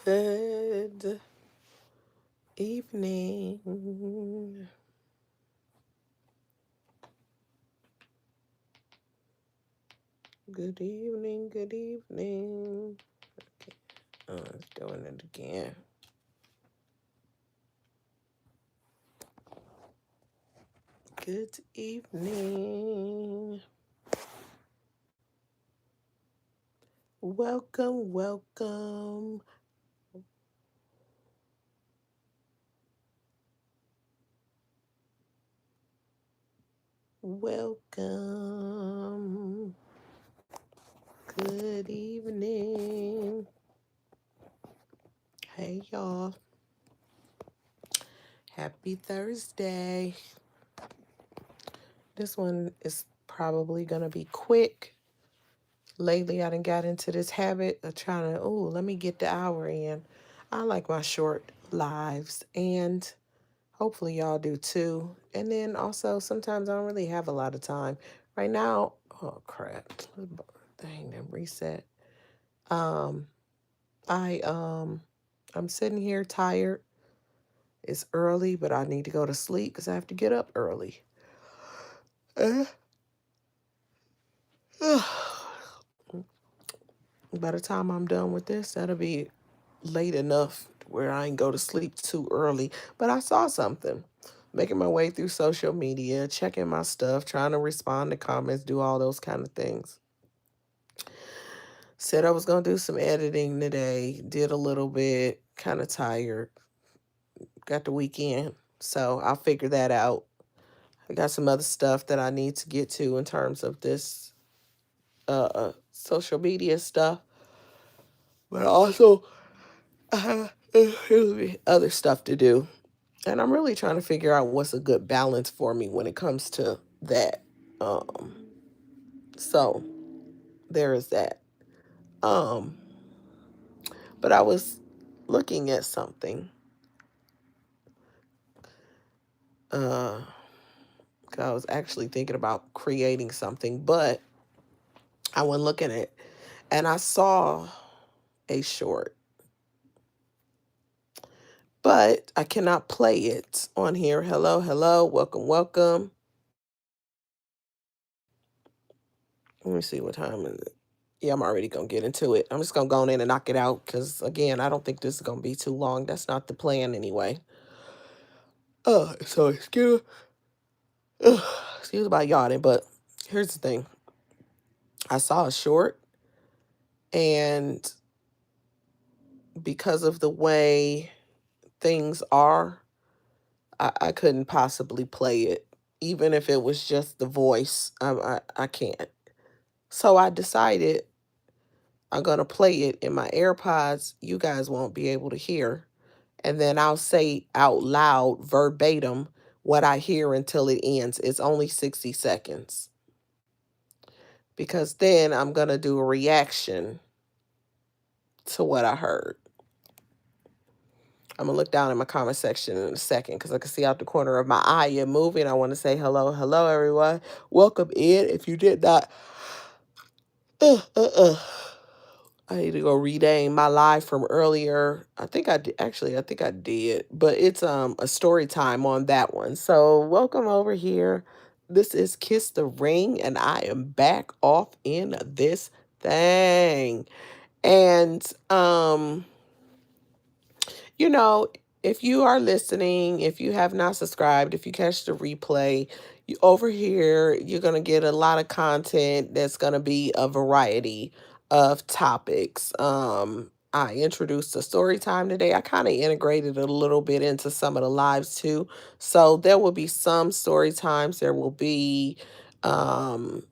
Good evening. Good evening. Good evening. Okay. It's doing it again. Good evening. Welcome, welcome. Welcome. Good evening. Hey, y'all. Happy Thursday. This one is probably going to be quick. Lately, I done got into this habit of trying to, let me get the hour in. I like my short lives, and hopefully y'all do too. And then also, sometimes I don't really have a lot of time. Right now, oh crap, dang, them reset. Um, I'm sitting here tired. It's early, but I need to go to sleep because I have to get up early. Uh, By the time I'm done with this, that'll be late enough where I ain't go to sleep too early. But I saw something. Making my way through social media, checking my stuff, trying to respond to comments, do all those kind of things. Said I was going to do some editing today. Did a little bit. Kind of tired. Got the weekend. So I'll figure that out. I got some other stuff that I need to get to in terms of this social media stuff. But also, other stuff to do. And I'm really trying to figure out what's a good balance for me when it comes to that. Um, so there is that. Um, but I was looking at something. Uh, I was actually thinking about creating something, but I went looking at it and I saw a short, but I cannot play it on here. Hello, hello, welcome, welcome. Let me see what time is it. Yeah, I'm already going to get into it. I'm just going to go in and knock it out because, again, I don't think this is going to be too long. That's not the plan anyway. So excuse my yawning, but here's the thing. I saw a short, and because of the way things are, I couldn't possibly play it. Even if it was just the voice, I can't. So I decided I'm going to play it in my AirPods. You guys won't be able to hear. And then I'll say out loud, verbatim, what I hear until it ends. It's only 60 seconds. Because then I'm going to do a reaction to what I heard. I'm going to look down in my comment section in a second because I can see out the corner of my eye you're moving. I want to say hello, hello, everyone. Welcome in. If you did not, uh, uh, uh. I need to go rename my live from earlier. I think I did. Actually, I think I did. But it's a story time on that one. So welcome over here. This is Kiss the Ring, and I am back off in this thing. And you know, if you are listening, if you have not subscribed, if you catch the replay, over here, you're going to get a lot of content that's going to be a variety of topics. I introduced a story time today. I kind of integrated it a little bit into some of the lives too. So there will be some story times. There will be um,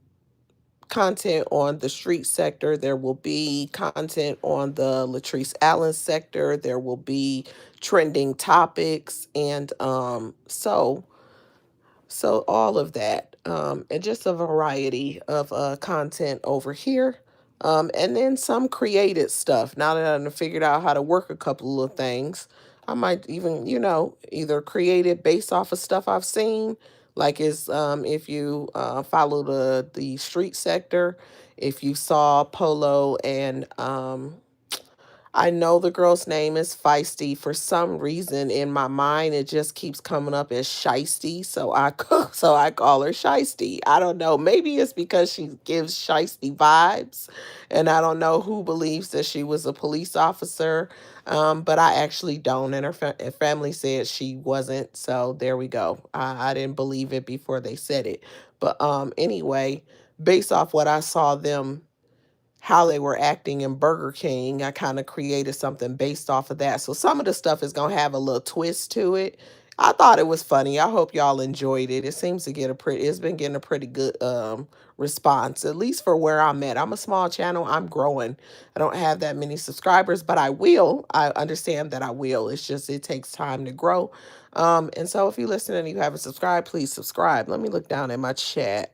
content on the street sector. There will be content on the Latrice Allen sector. There will be trending topics. And so all of that, and just a variety of content over here. And then some created stuff. Now that I've figured out how to work a couple of things, I might even, either create it based off of stuff I've seen. Like if you follow the street sector, if you saw Polo and I know the girl's name is Feisty. For some reason in my mind, it just keeps coming up as Shiesty, so so I call her Shiesty. I don't know. Maybe it's because she gives Shiesty vibes, and I don't know who believes that she was a police officer. But I actually don't, and her family said she wasn't. So there we go. I didn't believe it before they said it, but anyway, based off what I saw them how they were acting in Burger King, I kind of created something based off of that. So some of the stuff is going to have a little twist to it. I thought it was funny. I hope y'all enjoyed it. It seems to get it's been getting a pretty good response, at least for where I'm at. I'm a small channel. I'm growing. I don't have that many subscribers, but I will. I understand that I will. It's just, it takes time to grow. And so if you listen and you haven't subscribed, please subscribe. Let me look down at my chat.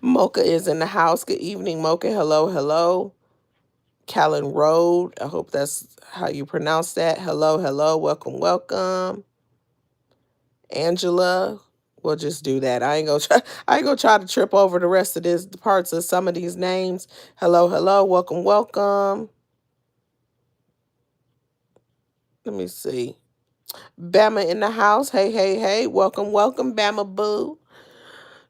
Mocha is in the house. Good evening, Mocha. Hello, hello. Callan Road. I hope that's how you pronounce that. Hello, hello. Welcome, welcome. Angela. We'll just do that. I ain't gonna try to trip over the rest of this parts of some of these names. Hello, hello. Welcome, welcome. Let me see. Bama in the house. Hey, hey, hey. Welcome, welcome, Bama Boo.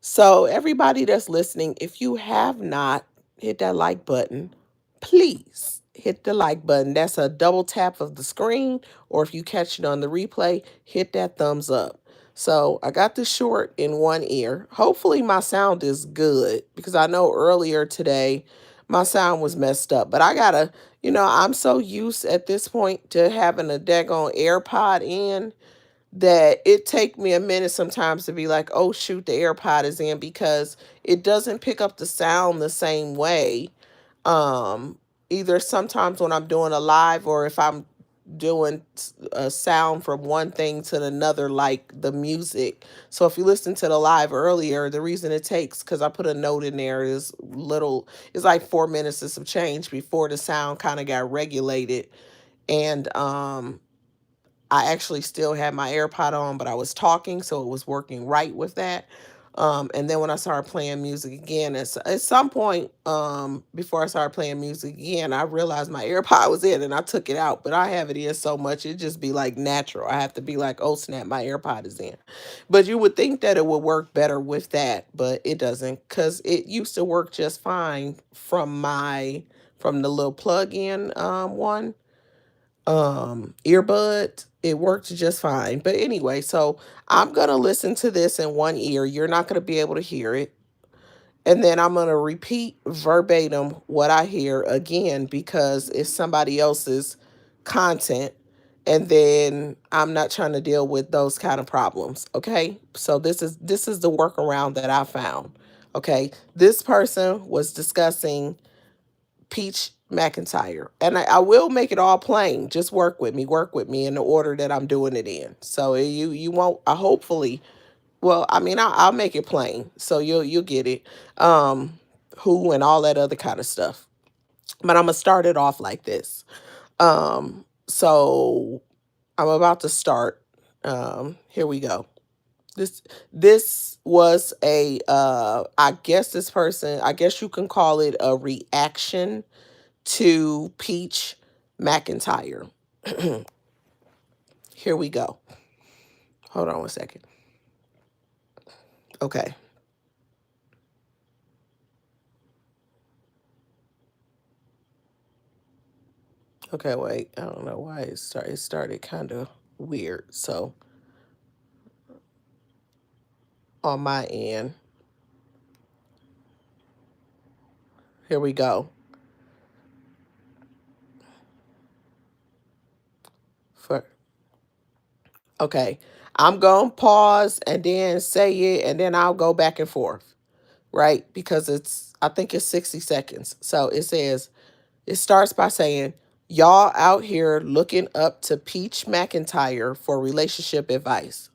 So, everybody that's listening, if you have not hit that like button, please hit the like button. That's a double tap of the screen, or if you catch it on the replay, hit that thumbs up. So, I got this short in one ear. Hopefully, my sound is good because I know earlier today my sound was messed up, but I gotta, I'm so used at this point to having a daggone AirPod in that it take me a minute sometimes to be like, oh shoot, the AirPod is in, because it doesn't pick up the sound the same way. Um, Either sometimes when I'm doing a live, or if I'm doing a sound from one thing to another, like the music. So if you listen to the live earlier, the reason it takes, because I put a note in there, is it's like 4 minutes and some change before the sound kind of got regulated. And I actually still had my AirPod on, but I was talking, so it was working right with that. And then when I started playing music again, at some point, before I started playing music again, I realized my AirPod was in and I took it out, but I have it in so much, it just be like natural. I have to be like, oh snap, my AirPod is in. But you would think that it would work better with that, but it doesn't, because it used to work just fine from the little plug-in one earbud. It worked just fine. But anyway, so I'm gonna listen to this in one ear. You're not gonna be able to hear it. And then I'm gonna repeat verbatim what I hear again, because it's somebody else's content. And then I'm not trying to deal with those kind of problems. Okay. So this is the workaround that I found. Okay. This person was discussing Peach McIntyre. And I will make it all plain. Just work with me in the order that I'm doing it in. So you won't, hopefully, well, I mean, I'll make it plain. So you'll get it. Who and all that other kind of stuff. But I'm gonna start it off like this. So I'm about to start. Here we go. This this was I guess this person, I guess you can call it a reaction to Peach McIntyre. Here we go. Hold on one second. Okay. Okay, wait. I don't know why it started kind of weird. So on my end, here we go. For Okay. I'm going to pause and then say it, and then I'll go back and forth, right? Because I think it's 60 seconds. So it starts by saying, y'all out here looking up to Peach McIntyre for relationship advice,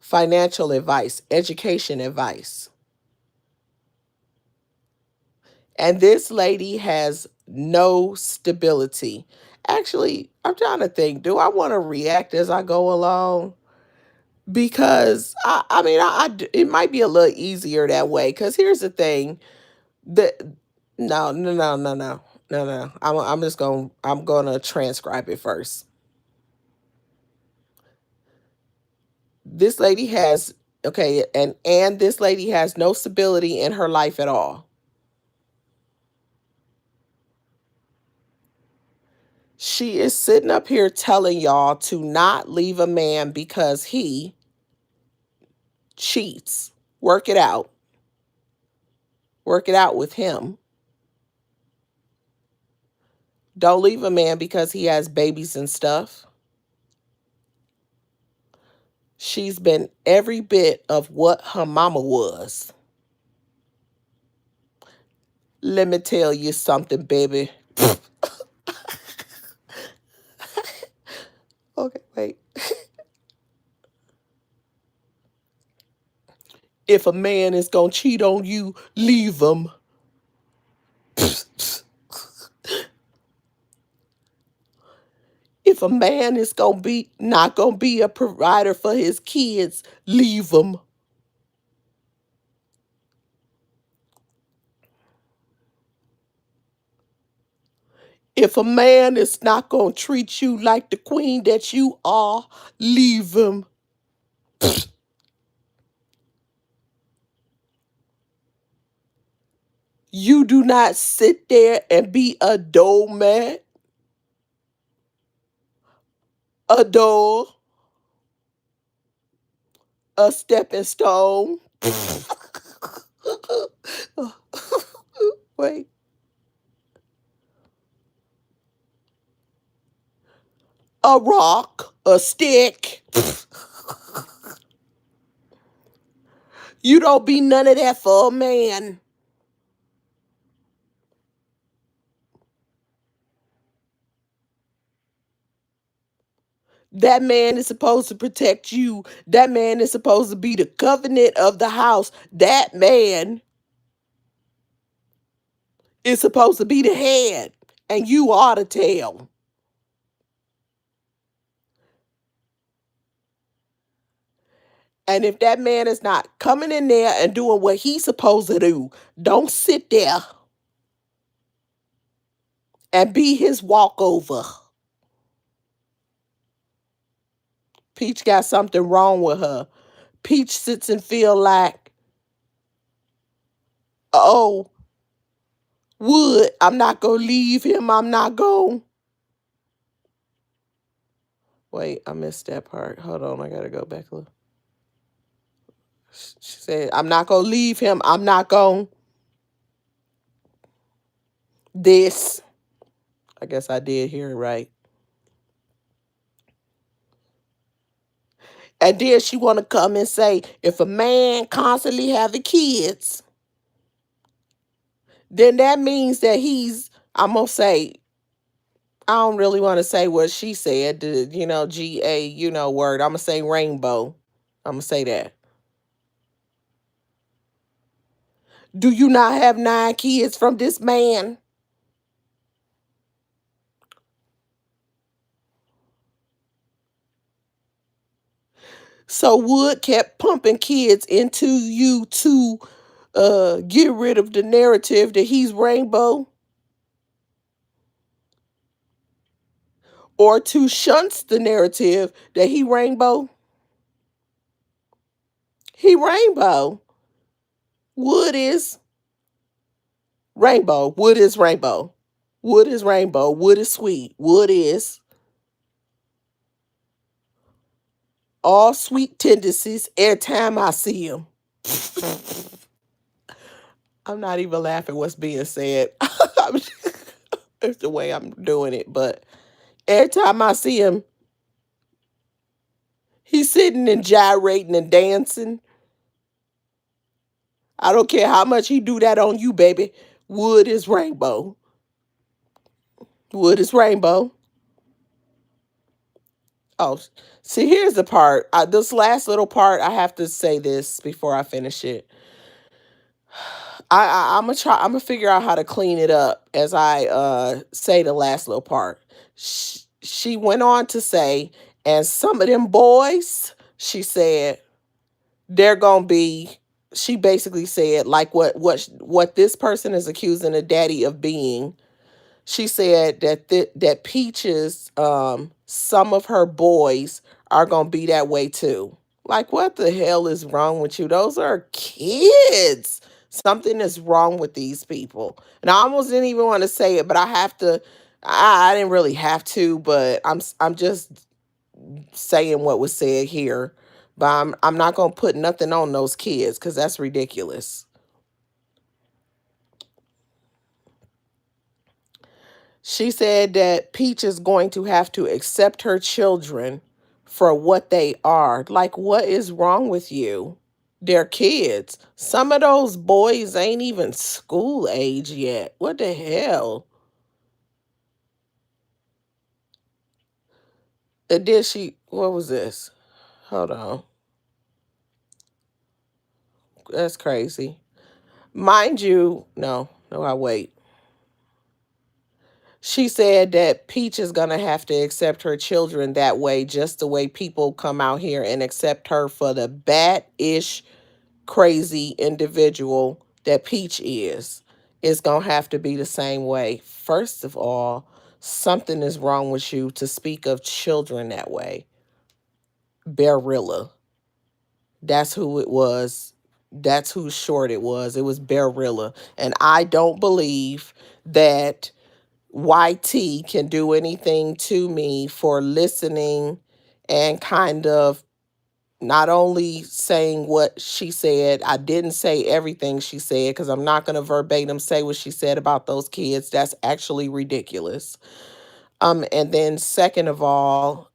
financial advice, education advice. And this lady has no stability. Actually, I'm trying to think, do I want to react as I go along? Because it might be a little easier that way. Because here's the thing, No, no, no, no, no, no, no. I'm gonna transcribe it first. This lady has okay, and this lady has no stability in her life at all. She is sitting up here telling y'all to not leave a man because he cheats. Work it out. Work it out with him. Don't leave a man because he has babies and stuff. She's been every bit of what her mama was. Let me tell you something, baby. Okay, wait. If a man is gonna cheat on you, leave him. If a man is gonna be not gonna be a provider for his kids, leave him. If a man is not gonna treat you like the queen that you are, leave him. You do not sit there and be a doormat, a door, a stepping stone. Wait. A rock, a stick. You don't be none of that for a man. That man is supposed to protect you. That man is supposed to be the covenant of the house. That man is supposed to be the head, and you are the tail. And if that man is not coming in there and doing what he's supposed to do, don't sit there and be his walkover. Peach got something wrong with her. Peach sits and feel like, oh, Wood, I'm not gonna leave him. I'm not going. Wait, I missed that part. Hold on, I gotta go back a little. She said, I'm not gonna leave him. I'm not going. This. I guess I did hear it right. And then she wanna come and say, if a man constantly having kids, then that means that he's, I'm gonna say, I don't really want to say what she said, the, GA, word. I'm gonna say rainbow. I'm gonna say that. Do you not have 9 kids from this man? So Wood kept pumping kids into you to get rid of the narrative that he's rainbow, or to shunts the narrative that he rainbow. He rainbow. Wood is rainbow. Wood is rainbow. Wood is rainbow. Wood is sweet. Wood is all sweet tendencies every time I see him. I'm not even laughing what's being said. It's the way I'm doing it. But every time I see him, he's sitting and gyrating and dancing. I don't care how much he do that on you, baby. Wood is rainbow. Wood is rainbow. Oh, see, here's the part. This last little part, I have to say this before I finish it. I'm gonna try. I'm gonna figure out how to clean it up as I say the last little part. She went on to say, and some of them boys, she said, they're gonna be she basically said, like, what this person is accusing a daddy of being. She said that that Peaches, some of her boys are gonna be that way too. Like, what the hell is wrong with you? Those are kids. Something is wrong with these people. And I almost didn't even want to say it, but I have to. I didn't really have to, but I'm just saying what was said here. But I'm not gonna put nothing on those kids because that's ridiculous. She said that Peach is going to have to accept her children for what they are. Like, what is wrong with you? They're kids. Some of those boys ain't even school age yet. What the hell? And then what was this? Hold on. That's crazy. Mind you, no, I wait. She said that Peach is going to have to accept her children that way, just the way people come out here and accept her for the bad-ish, crazy individual that Peach is. It's going to have to be the same way. First of all, something is wrong with you to speak of children that way. Bearilla. That's who it was. That's who short it was. It was Bearilla. And I don't believe that YT can do anything to me for listening and kind of not only saying what she said. I didn't say everything she said because I'm not going to verbatim say what she said about those kids. That's actually ridiculous. And then second of all,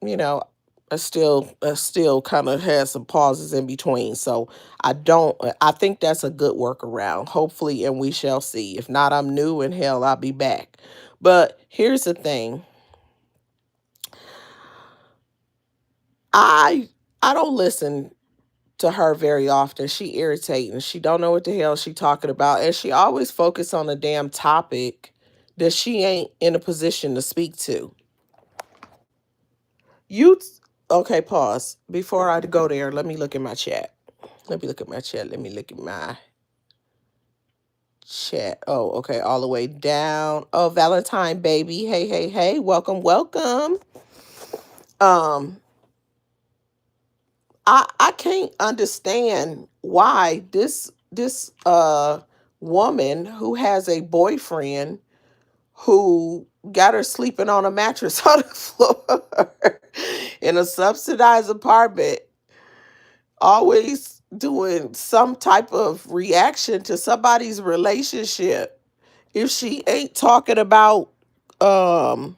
you know, I still kind of had some pauses in between. So I think that's a good workaround, hopefully, and we shall see. If not, I'm new and hell, I'll be back. But here's the thing. I I don't listen to her very often. She irritating. She don't know what the hell she talking about. And she always focus on a damn topic that she ain't in a position to speak to. You okay, pause. Before I go there, let me look at my chat. Let me look at my chat. Let me look at my chat. Oh, okay, all the way down. Oh, Valentine baby. Hey, hey, hey. Welcome, welcome. Um, I can't understand why this woman who has a boyfriend who got her sleeping on a mattress on the floor in a subsidized apartment, always doing some type of reaction to somebody's relationship. If she ain't talking about um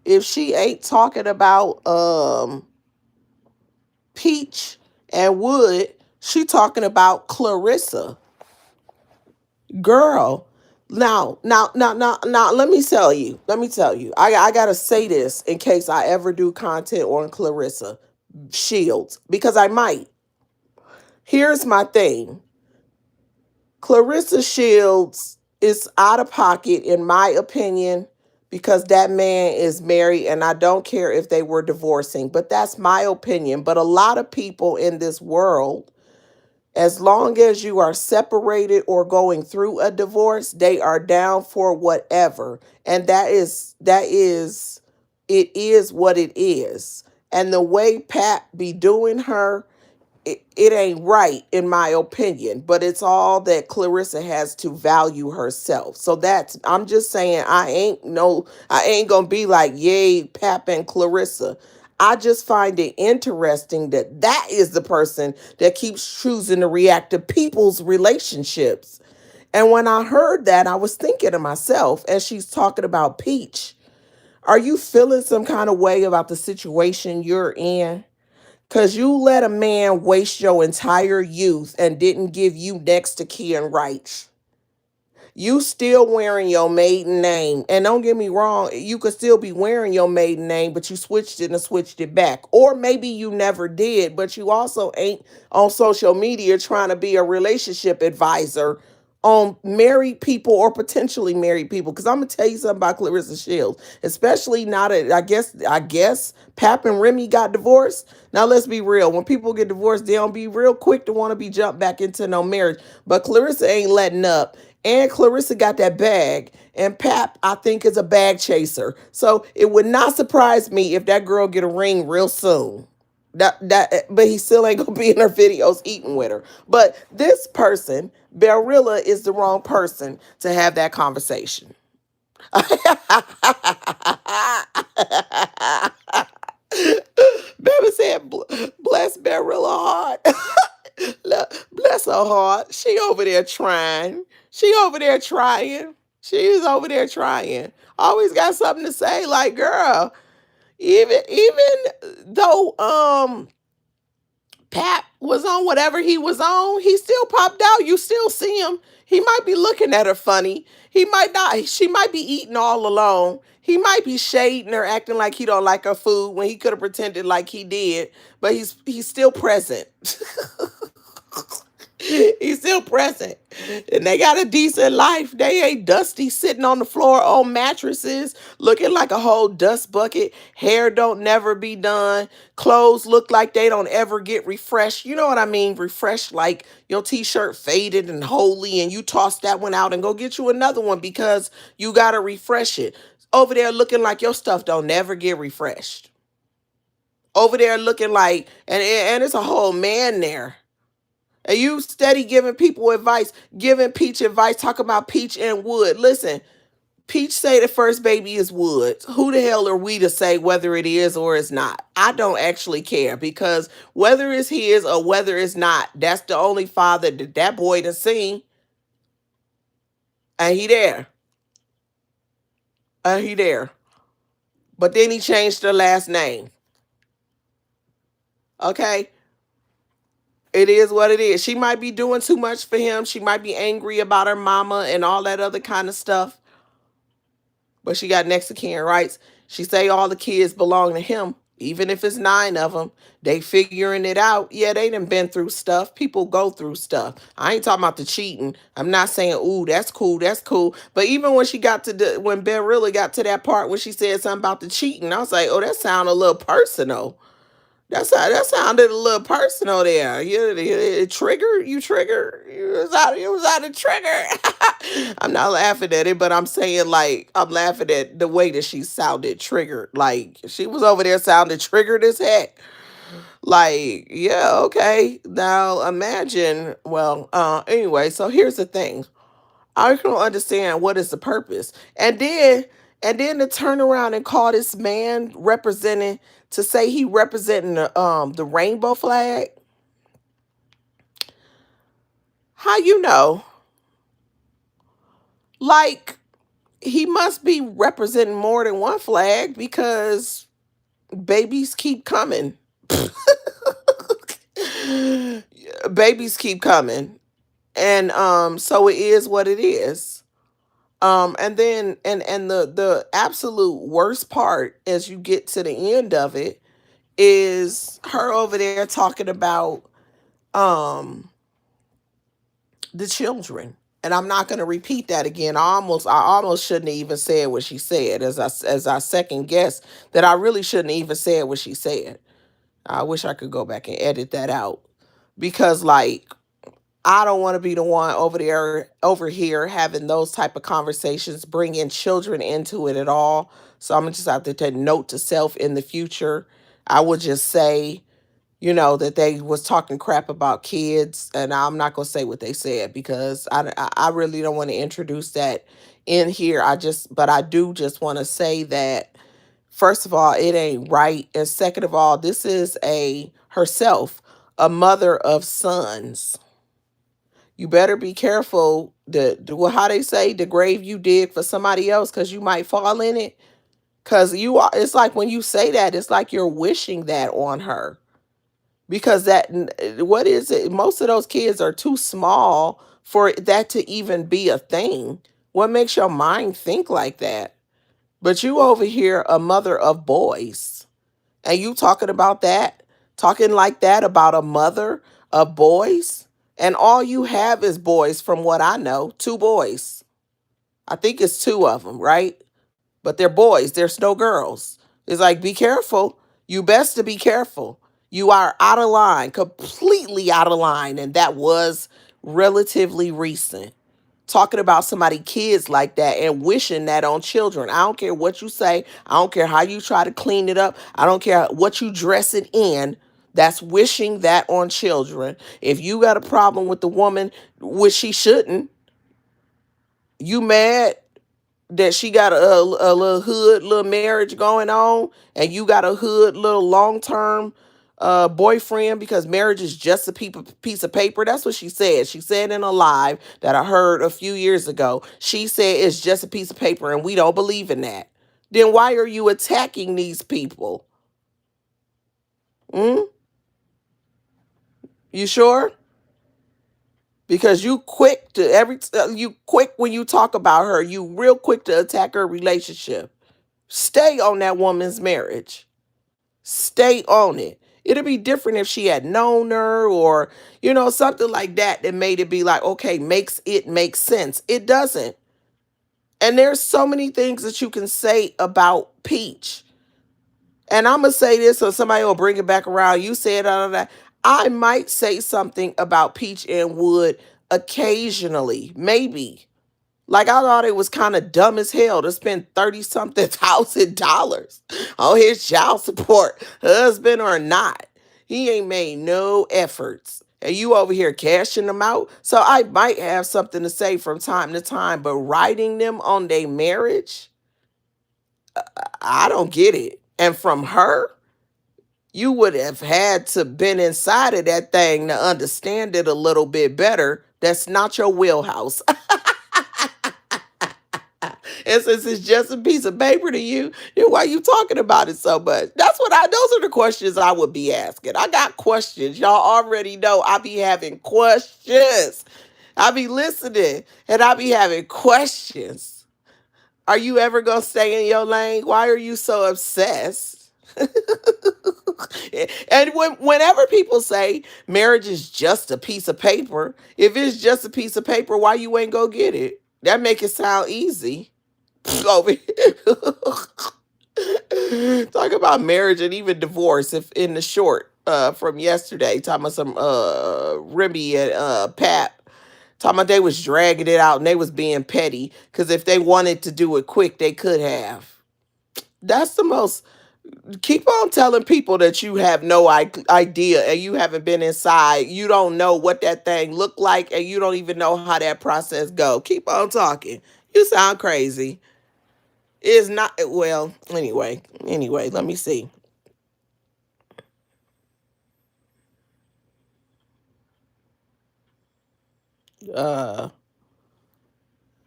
if she ain't talking about Peach and Wood, she talking about Clarissa. Girl, now, let me tell you, I gotta say this in case I ever do content on Clarissa Shields, because I might. Here's my thing. Clarissa Shields is out of pocket, in my opinion, because that man is married, and I don't care if they were divorcing, but that's my opinion. But a lot of people in this world, as long as you are separated or going through a divorce, they are down for whatever. And it is what it is. And the way Pat be doing her, it ain't right in my opinion, but it's all that Clarissa has to value herself. So I'm just saying, I ain't gonna be like, yay, Pap and Clarissa. I just find it interesting that that is the person that keeps choosing to react to people's relationships. And when I heard that, I was thinking to myself, as she's talking about Peach, are you feeling some kind of way about the situation you're in? Because you let a man waste your entire youth and didn't give you next to kin rights. You still wearing your maiden name. And don't get me wrong, you could still be wearing your maiden name, but you switched it and switched it back. Or maybe you never did, but you also ain't on social media trying to be a relationship advisor on married people or potentially married people. Because I'm gonna tell you something about Clarissa Shields, especially now that I guess Pap and Remy got divorced. Now let's be real. When people get divorced, they don't be real quick to want to be jumped back into no marriage. But Clarissa ain't letting up. And Clarissa got that bag. And Pap, I think, is a bag chaser. So it would not surprise me if that girl get a ring real soon. But he still ain't gonna be in her videos eating with her. But this person, Bearilla, is the wrong person to have that conversation. Baby said, bless Bearilla heart. Bless her heart. She over there trying. She over there trying. She is over there trying. Always got something to say. Like, girl, even though Pat was on whatever he was on, he still popped out. You still see him. He might be looking at her funny. He might not. She might be eating all alone. He might be shading her, acting like he don't like her food when he could have pretended like he did. But he's still present. He's still present. And they got a decent life. They ain't dusty sitting on the floor on mattresses, looking like a whole dust bucket. Hair don't never be done. Clothes look like they don't ever get refreshed. You know what I mean? Refreshed, like your t-shirt faded and holy, and you toss that one out and go get you another one because you got to refresh it. Over there looking like your stuff don't never get refreshed. Over there looking like, and it's a whole man there. And you steady giving people advice, giving Peach advice, talking about Peach and Wood. Listen, Peach say the first baby is Woods. Who the hell are we to say whether it is or is not? I don't actually care because whether it's his or whether it's not, that's the only father that boy done seen. And he there. And he there. But then he changed the last name. Okay? It is what it is. She might be doing too much for him. She might be angry about her mama and all that other kind of stuff. But she got next to kin rights. She say all the kids belong to him, even if it's 9 of them. They figuring it out. Yeah, they done been through stuff. People go through stuff. I ain't talking about the cheating. I'm not saying, ooh, that's cool, that's cool. But even when when Ben really got to that part when she said something about the cheating, I was like, oh, that sounded a little personal. That sounded a little personal there. It trigger, you trigger. It was out of trigger. I'm not laughing at it, but I'm saying like I'm laughing at the way that she sounded triggered. Like she was over there sounding triggered as heck. Like, yeah, okay. Now imagine, well, anyway, so here's the thing. I don't understand what is the purpose. And then to turn around and call this man representing to say he representing the rainbow flag. How you know? Like he must be representing more than one flag because babies keep coming. Babies keep coming. And so it is what it is. And then the absolute worst part as you get to the end of it is her over there talking about um the children. And I'm not going to repeat that again. I almost shouldn't have even said what she said as I second guess that I really shouldn't have even said what she said. I wish I could go back and edit that out because like I don't want to be the one over here having those type of conversations, bringing children into it at all. So I'm gonna just have to take note to self in the future. I would just say, that they was talking crap about kids, and I'm not gonna say what they said because I really don't want to introduce that in here. But I do just want to say that first of all, it ain't right, and second of all, this is a mother of sons. You better be careful well, how they say the grave you dig for somebody else because you might fall in it. Because it's like when you say that, it's like you're wishing that on her. Because what is it? Most of those kids are too small for that to even be a thing. What makes your mind think like that? But you over here, a mother of boys, and you talking about that, talking like that about a mother of boys, And all you have is boys, from what I know, two boys. I think it's two of them, right? But they're boys, there's no girls. It's like, be careful. You best to be careful. You are out of line, completely out of line. And that was relatively recent. Talking about somebody kids like that and wishing that on children. I don't care what you say. I don't care how you try to clean it up. I don't care what you dress it in. That's wishing that on children. If you got a problem with the woman, which she shouldn't, you mad that she got a little hood little marriage going on, and you got a hood little long-term boyfriend, because marriage is just a piece of paper. That's what she said. She said in a live that I heard a few years ago. She said it's just a piece of paper, and we don't believe in that. Then why are you attacking these people? Mm? You sure? Because you quick to you quick when you talk about her. You real quick to attack her relationship. Stay on that woman's marriage. Stay on it. It'd be different if she had known her, or, something like that that made it be like, okay, makes it make sense. It doesn't. And there's so many things that you can say about Peach. And I'm going to say this so somebody will bring it back around. You said that. I might say something about Peach and Wood occasionally, maybe. Like, I thought it was kind of dumb as hell to spend 30 something thousand dollars on his child support, husband or not. He ain't made no efforts. And you over here cashing them out. So I might have something to say from time to time, but writing them on their marriage, I don't get it. And from her, you would have had to been inside of that thing to understand it a little bit better. That's not your wheelhouse. And since it's just a piece of paper to you, then why you talking about it so much? Those are the questions I would be asking. I got questions. Y'all already know I be having questions. I be listening and I be having questions. Are you ever going to stay in your lane? Why are you so obsessed? And whenever people say marriage is just a piece of paper, if it's just a piece of paper, why you ain't go get it? That make it sound easy. Over here. Talk about marriage and even divorce. If in the short from yesterday, talking about some Remy and Pat, talking about they was dragging it out and they was being petty, because if they wanted to do it quick, they could have. That's the most. Keep on telling people that you have no idea and you haven't been inside. You don't know what that thing looked like, and you don't even know how that process go. Keep on talking. You sound crazy. Is not well. Anyway. Let me see. Uh,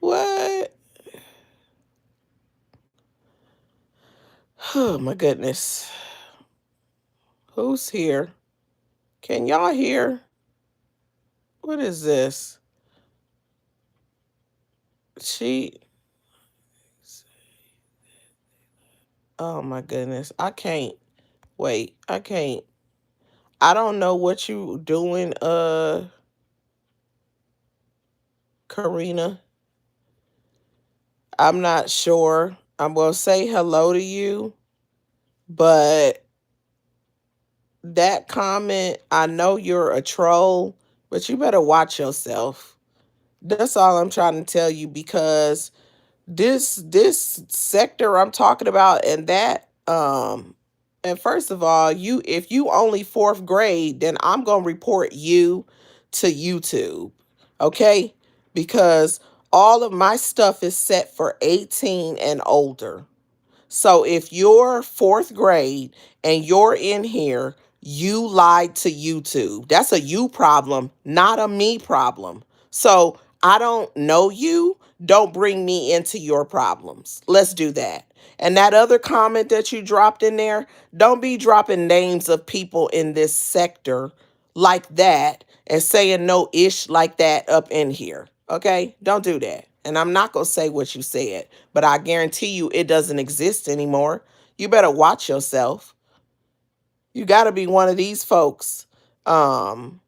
what? Oh my goodness. Who's here? Can y'all hear? What is this? She. Oh my goodness. I can't. Wait. I can't. I don't know what you doing, Karina. I'm not sure. I'm gonna say hello to you, but that comment, I know you're a troll, but you better watch yourself. That's all I'm trying to tell you, because this sector I'm talking about, and first of all, if you only fourth grade, then I'm gonna report you to YouTube, okay? Because all of my stuff is set for 18 and older. So if you're fourth grade and you're in here, you lied to YouTube. That's a you problem, not a me problem. So I don't know you. Don't bring me into your problems. Let's do that. And that other comment that you dropped in there, don't be dropping names of people in this sector like that and saying no ish like that up in here. Okay? Don't do that. And I'm not going to say what you said, but I guarantee you it doesn't exist anymore. You better watch yourself. You got to be one of these folks. Um,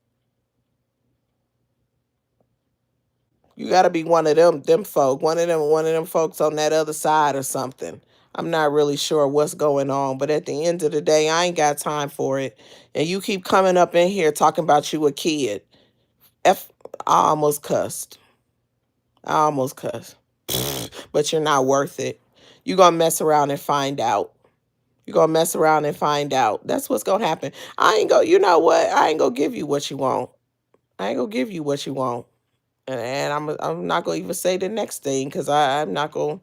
You got to be one of them folks on that other side or something. I'm not really sure what's going on, but at the end of the day, I ain't got time for it. And you keep coming up in here talking about you a kid. F, I almost cussed. I almost cussed. But you're not worth it. You're going to mess around and find out. You're going to mess around and find out. That's what's going to happen. You know what? I ain't going to give you what you want. I ain't going to give you what you want. And I'm not going to even say the next thing because I'm not going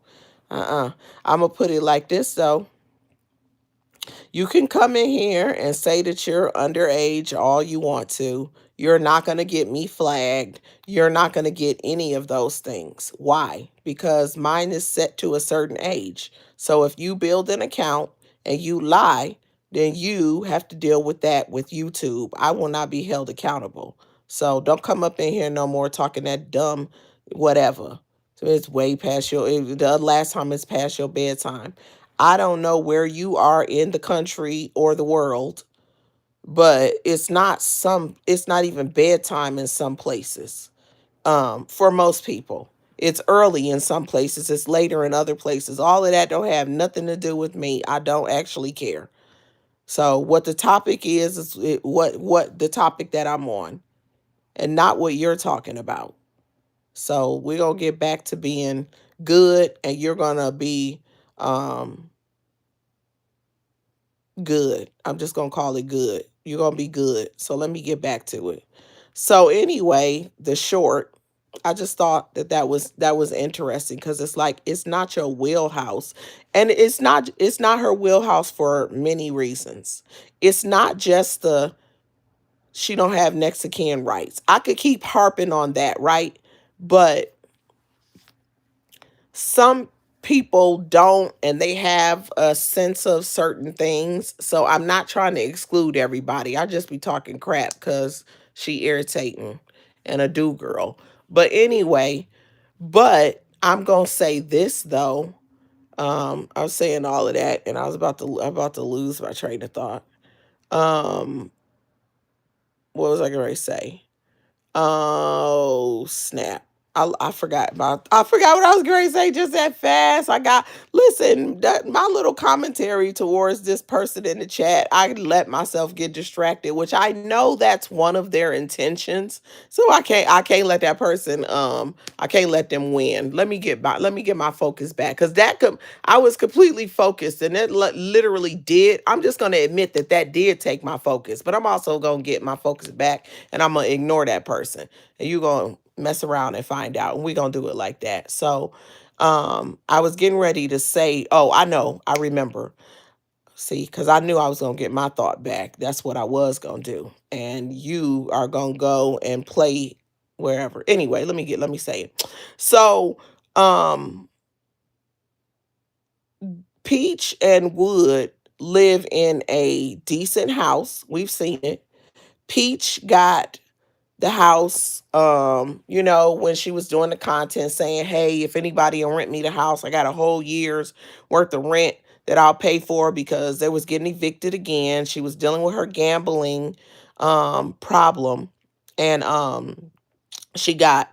to, I'm going to put it like this, though. You can come in here and say that you're underage all you want to. You're not going to get me flagged. You're not going to get any of those things. Why? Because mine is set to a certain age. So if you build an account and you lie, then you have to deal with that with YouTube. I will not be held accountable. So don't come up in here no more talking that dumb whatever. So it's way past the last time it's past your bedtime. I don't know where you are in the country or the world, but it's not even bedtime in some places. For most people. It's early in some places, it's later in other places. All of that don't have nothing to do with me. I don't actually care. So what the topic what the topic that I'm on and not what you're talking about. So we're going to get back to being good and you're going to be good. I'm just going to call it good. You're going to be good. So let me get back to it. So anyway, the short, I just thought that was interesting because it's like it's not your wheelhouse. And it's not her wheelhouse for many reasons. It's not just the she don't have next of kin rights. I could keep harping on that, right? But some people don't and they have a sense of certain things. So I'm not trying to exclude everybody. I just be talking crap because she irritating and a do girl. But anyway, but I'm gonna say this though. I was saying all of that and I was about to lose my train of thought. Um, what was I gonna say? Oh snap! I forgot what I was going to say just that fast. Listen. My little commentary towards this person in the chat. I let myself get distracted, which I know that's one of their intentions. So I can't let that person. I can't let them win. Let me get my focus back because I was completely focused and it literally did. I'm just going to admit that did take my focus, but I'm also going to get my focus back and I'm going to ignore that person and you're going to mess around and find out. And we're going to do it like that. So I was getting ready to say, oh, I know, I remember. See, because I knew I was going to get my thought back. That's what I was going to do. And you are going to go and play wherever. Anyway, let me say it. So, Peach and Wood live in a decent house. We've seen it. Peach got the house, when she was doing the content saying, hey, if anybody will rent me the house, I got a whole year's worth of rent that I'll pay for because they was getting evicted again. She was dealing with her gambling problem and she got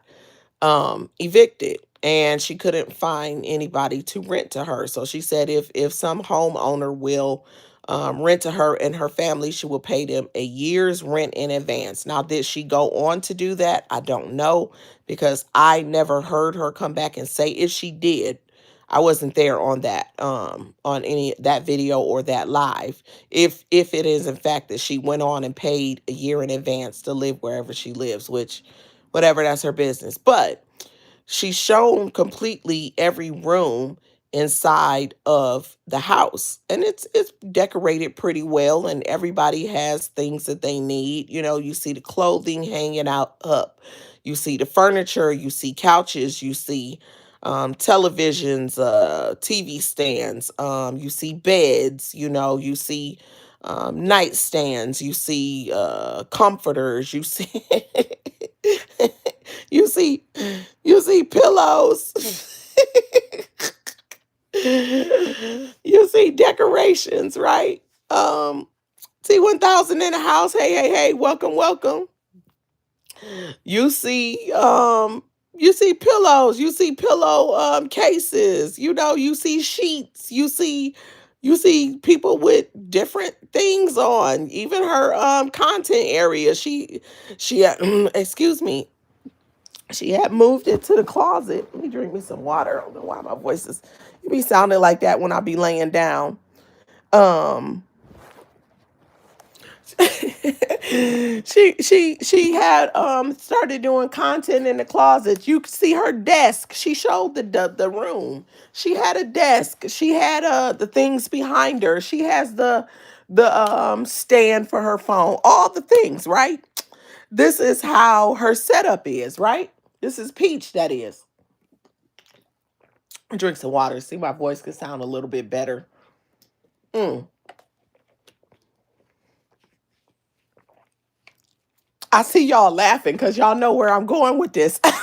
evicted and she couldn't find anybody to rent to her. So she said if some homeowner will rent to her and her family, she will pay them a year's rent in advance. Now, did she go on to do that? I don't know because I never heard her come back and say if she did. I wasn't there on on any that video or that live. If it is in fact that she went on and paid a year in advance to live wherever she lives, which whatever, that's her business. But she's shown completely every room inside of the house and it's decorated pretty well and everybody has things that they need. You see the clothing hanging out up, you see the furniture, you see couches, you see televisions, TV stands, you see beds, you see nightstands, you see comforters, you see you see you see pillows. You see decorations, right? T1000 in the house. Hey, hey, hey, welcome, welcome. You see You see pillows, you see pillow cases, you see sheets, you see people with different things on. Even her content area. She had, excuse me, she had moved it to the closet. Let me drink me some water. I don't know why my voice is it be sounding like that when I be laying down. Um she had started doing content in the closet. You could see her desk. She showed the room. She had a desk. She had the things behind her. She has the stand for her phone. All the things, right? This is how her setup is, right? This is Peach, that is. Drink some water. See, my voice could sound a little bit better. Mm. I see y'all laughing because y'all know where I'm going with this. That's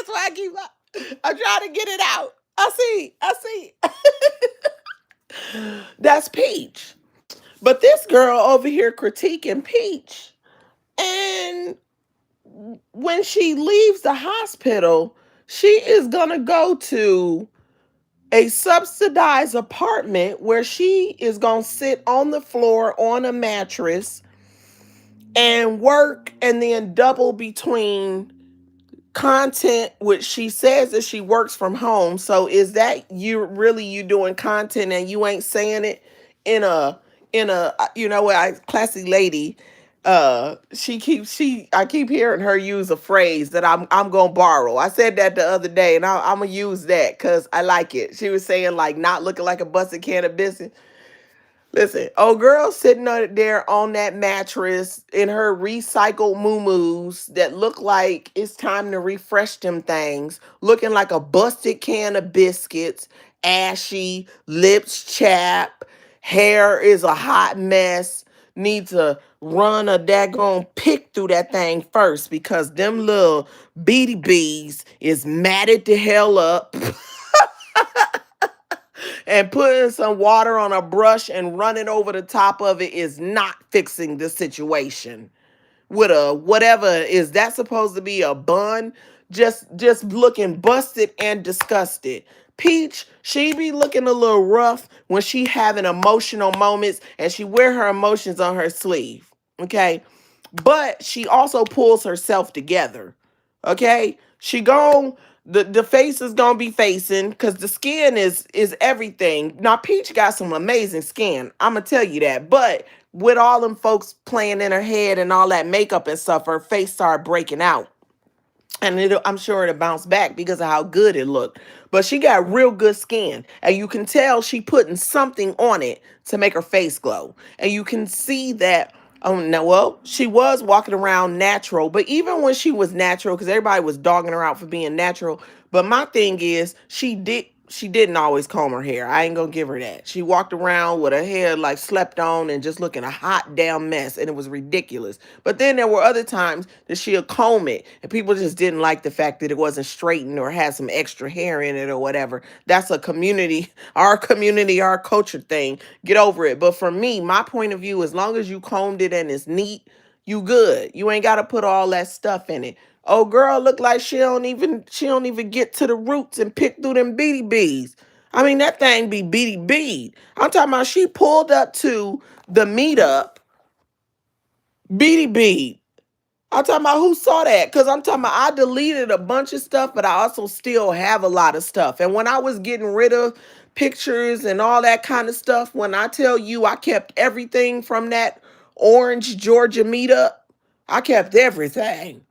why I keep I'm trying to get it out. I see. That's Peach. But this girl over here critiquing Peach. And when she leaves the hospital, she is going to go to a subsidized apartment where she is going to sit on the floor on a mattress and work and then double between content, which she says that she works from home. So is that you doing content and you ain't saying it in a what, I classy lady, I keep hearing her use a phrase that I'm gonna borrow. I said that the other day and I'm gonna use that because I like it. She was saying like not looking like a busted can of business. Listen, old girl sitting there on that mattress in her recycled moo that look like it's time to refresh them things, looking like a busted can of biscuits, ashy, lips chap, hair is a hot mess. Need to run a daggone pick through that thing first because them little beady bees is matted the hell up. And putting some water on a brush and running over the top of it is not fixing the situation. With a whatever, is that supposed to be a bun? Just looking busted and disgusted. Peach, she be looking a little rough when she having emotional moments and she wear her emotions on her sleeve. Okay? But she also pulls herself together. Okay? She gon' the face is gonna be facing because the skin is everything. Now Peach got some amazing skin. I'ma tell you that. But with all them folks playing in her head and all that makeup and stuff, her face started breaking out. And I'm sure it'll bounce back because of how good it looked. But she got real good skin. And you can tell she putting something on it to make her face glow. And you can see that, oh no, well, she was walking around natural. But even when she was natural, because everybody was dogging her out for being natural. But my thing is, she didn't always comb her hair. I ain't gonna give her that. She walked around with her hair like slept on and just looking a hot damn mess, and it was ridiculous. But then there were other times that she'll comb it, and people just didn't like the fact that it wasn't straightened or had some extra hair in it or whatever. That's a community, our culture thing. Get over it. But for me, my point of view, as long as you combed it and it's neat, you good. You ain't gotta put all that stuff in it. Oh girl look like she don't even get to the roots and pick through them beady bees. I mean that thing be beady bead. I'm talking about she pulled up to the meetup beady bead. I'm talking about who saw that because I'm talking about I deleted a bunch of stuff, but I also still have a lot of stuff. And when I was getting rid of pictures and all that kind of stuff, when I tell you I kept everything from that Orange, Georgia meetup, I kept everything.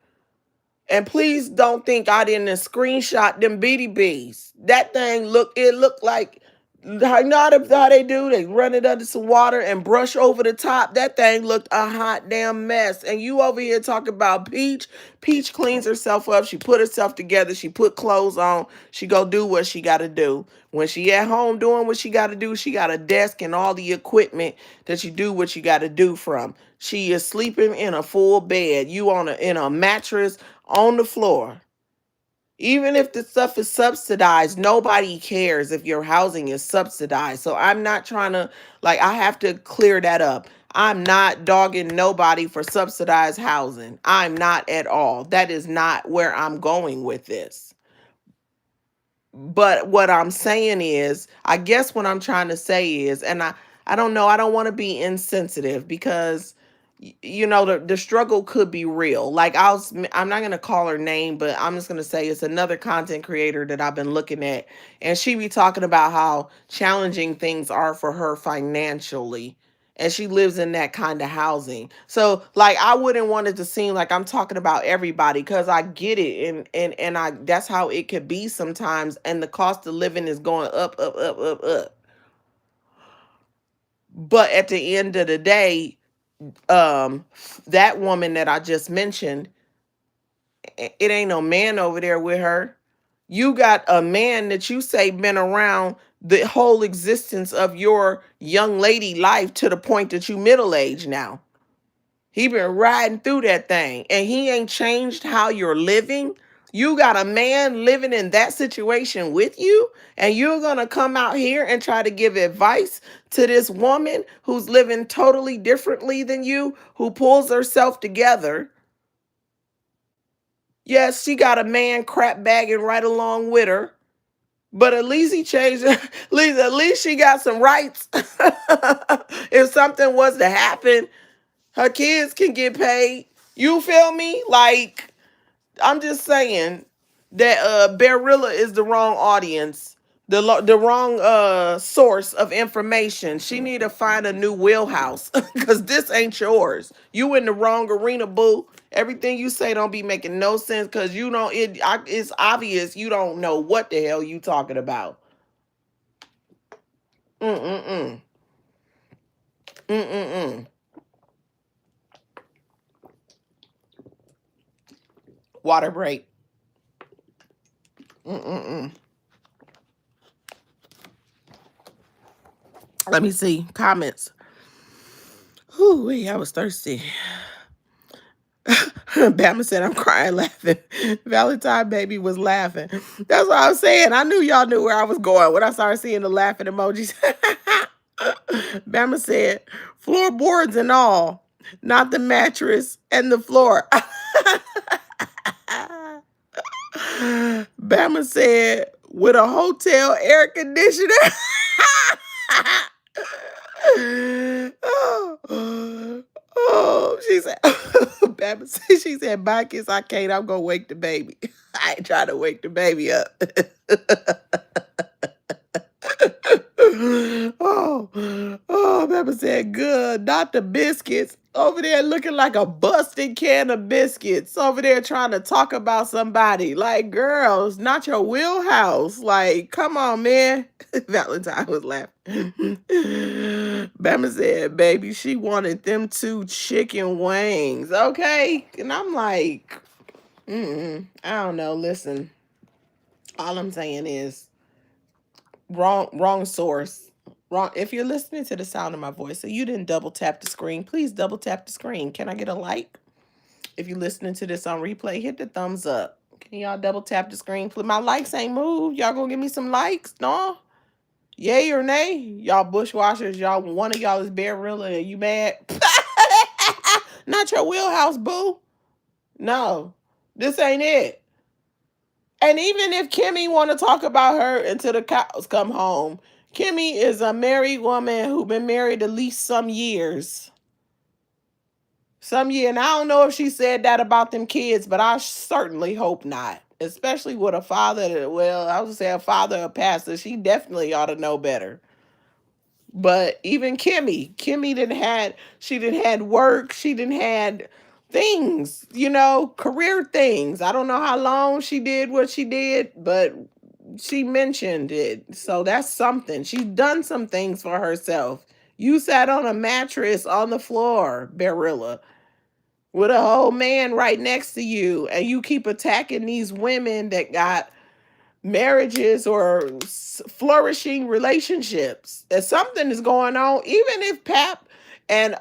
And please don't think I didn't screenshot them beady bees. That thing it looked like how they do. They run it under some water and brush over the top. That thing looked a hot damn mess. And you over here talking about Peach. Peach cleans herself up. She put herself together. She put clothes on. She go do what she got to do. When she at home doing what she got to do, she got a desk and all the equipment that you do what you got to do from. She is sleeping in a full bed. You in a mattress on the floor. Even if the stuff is subsidized, nobody cares if your housing is subsidized. So I'm not trying to, like, I have to clear that up. I'm not dogging nobody for subsidized housing. I'm not at all. That is not where I'm going with this. But what I'm saying is, I guess what I'm trying to say is, and I don't know, I don't want to be insensitive because you know the struggle could be real. Like I'm not going to call her name, but I'm just going to say it's another content creator that I've been looking at, and she be talking about how challenging things are for her financially, and she lives in that kind of housing. So like I wouldn't want it to seem like I'm talking about everybody, because I get it, and I that's how it could be sometimes, and the cost of living is going up, up, up, up, up. But at the end of the day, that woman that I just mentioned, it ain't no man over there with her. You got a man that you say been around the whole existence of your young lady life to the point that you middle age now. He been riding through that thing and he ain't changed how you're living. You got a man living in that situation with you, and you're going to come out here and try to give advice to this woman who's living totally differently than you, who pulls herself together. Yes, she got a man crap bagging right along with her, but at least he changed. At least she got some rights. If something was to happen, her kids can get paid. You feel me? Like, I'm just saying that Bearilla is the wrong audience, the wrong source of information. She need to find a new wheelhouse because this ain't yours. You in the wrong arena, boo. Everything you say don't be making no sense because you don't. It's obvious you don't know what the hell you talking about. Mm mm mm mm mm mm. Water break. Mm mm mm. Let me see comments. Whoo, I was thirsty. Bama said, I'm crying laughing. Valentine baby was laughing. That's what I was saying. I knew y'all knew where I was going when I started seeing the laughing emojis. Bama said, floorboards and all, not the mattress and the floor. Bama said, with a hotel air conditioner. oh, she said, Bama said, she said, bye, kiss, I can't. I'm going to wake the baby. I ain't trying to wake the baby up. oh, Pepper said, good. Not the biscuits. Over there looking like a busted can of biscuits. Over there trying to talk about somebody. Like, girls, not your wheelhouse. Like, come on, man. Valentine was laughing. Bama said, baby, she wanted them 2 chicken wings. Okay. And I'm like, I don't know. Listen, all I'm saying is, wrong source. Wrong. If you're listening to the sound of my voice, so you didn't double tap the screen, please double tap the screen. Can I get a like? If you're listening to this on replay, hit the thumbs up. Can y'all double tap the screen? My likes ain't moved. Y'all gonna give me some likes? No? Yay or nay? Y'all bushwashers, y'all, one of y'all is Bearilla and you mad? Not your wheelhouse, boo. No. This ain't it. And even if Kimmy want to talk about her until the cows come home, Kimmy is a married woman who been married at least some years. Some year. And I don't know if she said that about them kids, but I certainly hope not. Especially with a father, well, I would say a father, a pastor. She definitely ought to know better. But even Kimmy she didn't had work, she didn't had things, career things. I don't know how long she did what she did, but she mentioned it. So that's something. She's done some things for herself. You sat on a mattress on the floor, Bearilla, with a whole man right next to you, and you keep attacking these women that got marriages or flourishing relationships. That something is going on. Even if Pap and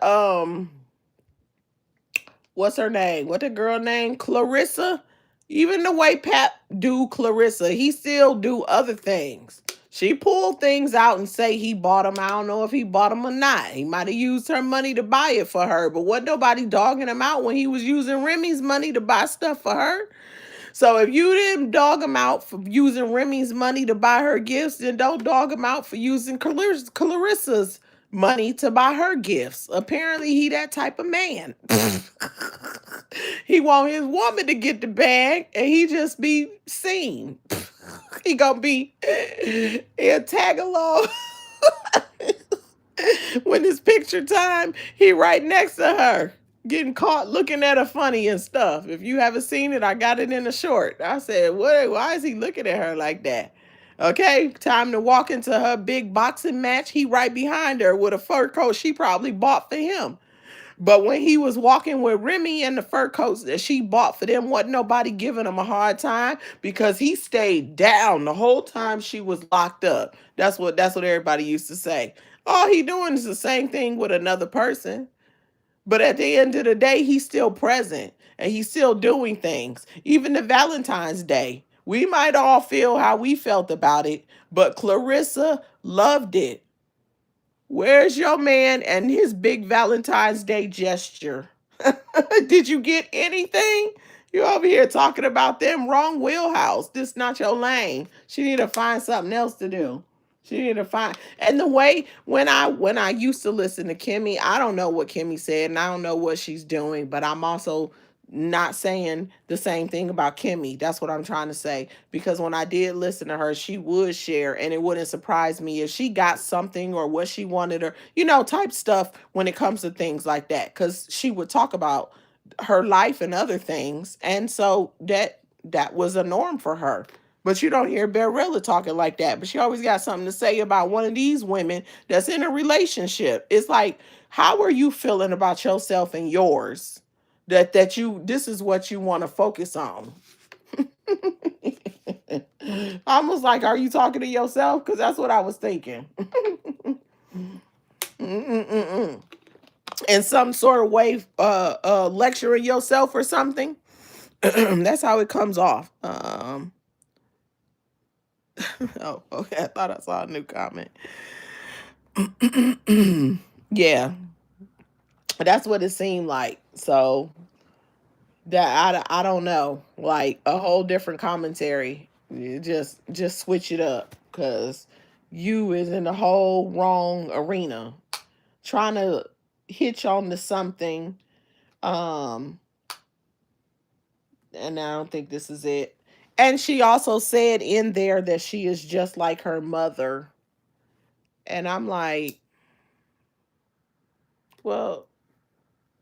what's her name? What the girl name? Clarissa. Even the way Pap do Clarissa, he still do other things. She pulled things out and say he bought them. I don't know if he bought them or not. He might have used her money to buy it for her, but wasn't nobody dogging him out when he was using Remy's money to buy stuff for her. So if you didn't dog him out for using Remy's money to buy her gifts, then don't dog him out for using Clarissa's money to buy her gifts. Apparently, he that type of man. He want his woman to get the bag, and he just be seen. He gonna be he'll tag along when it's picture time. He right next to her, getting caught looking at her funny and stuff. If you haven't seen it, I got it in a short. I said, "What? Why is he looking at her like that?" Okay, time to walk into her big boxing match. He right behind her with a fur coat she probably bought for him. But when he was walking with Remy and the fur coats that she bought for them, wasn't nobody giving him a hard time because he stayed down the whole time she was locked up. That's what everybody used to say. All he doing is the same thing with another person. But at the end of the day, he's still present and he's still doing things. Even the Valentine's Day. We might all feel how we felt about it, but Clarissa loved it. Where's your man and his big Valentine's Day gesture? Did you get anything? You over here talking about them, wrong wheelhouse. This not your lane. She need to find something else to do. She need to find. And the way when I used to listen to Kimmy, I don't know what Kimmy said and I don't know what she's doing, but I'm also not saying the same thing about Kimmy. That's what I'm trying to say. Because when I did listen to her, she would share, and it wouldn't surprise me if she got something or what she wanted or, type stuff when it comes to things like that. Because she would talk about her life and other things. And so that was a norm for her. But you don't hear Bearilla talking like that. But she always got something to say about one of these women that's in a relationship. It's like, how are you feeling about yourself and yours? This is what you want to focus on. Almost like, are you talking to yourself? Because that's what I was thinking. In some sort of way, lecturing yourself or something. That's how it comes off. Oh, okay. I thought I saw a new comment. Yeah, that's what it seemed like. So that I don't know, like a whole different commentary. You just switch it up because you is in the whole wrong arena trying to hitch on to something. um and I don't think this is it. And she also said in there that she is just like her mother, and I'm like, well,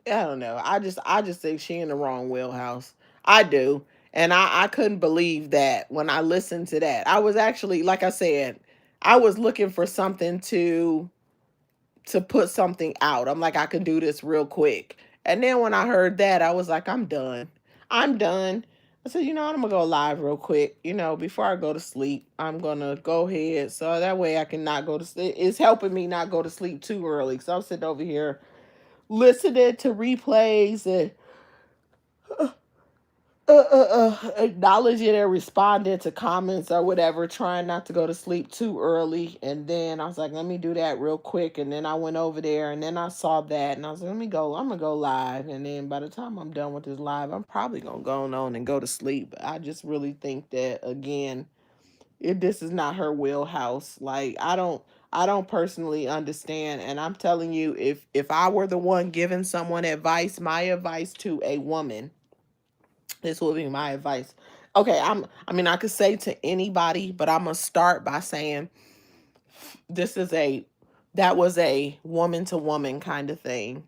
I don't know. I just think she in the wrong wheelhouse. I do. And I couldn't believe that when I listened to that. I was actually, like I said, I was looking for something to put something out. I'm like, I can do this real quick. And then when I heard that, I was like, I'm done. I'm done. I said, I'm gonna go live real quick. Before I go to sleep, I'm gonna go ahead so that way I can not go to sleep. It's helping me not go to sleep too early. So I'm sitting over here listening to replays and acknowledging and responding to comments or whatever, trying not to go to sleep too early. And then I was like, let me do that real quick. And then I went over there and then I saw that and I was like, I'm gonna go live. And then by the time I'm done with this live, I'm probably gonna go on and go to sleep. I just really think that, again, this is not her wheelhouse. Like, I don't personally understand. And I'm telling you, if I were the one giving someone advice, my advice to a woman, this will be my advice. Okay, I could say to anybody, but I'm gonna start by saying this is that was a woman to woman kind of thing.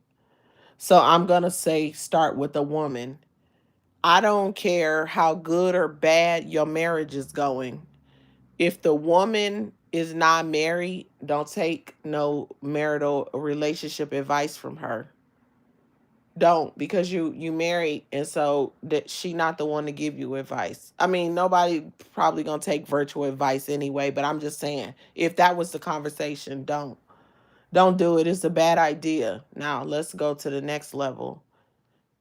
So I'm gonna say start with a woman. I don't care how good or bad your marriage is going. If the woman is not married, don't take no marital relationship advice from her. Don't, because you married, and so that she not the one to give you advice. I mean, nobody probably gonna take virtual advice anyway, but I'm just saying, if that was the conversation, don't do it. It's a bad idea. Now let's go to the next level.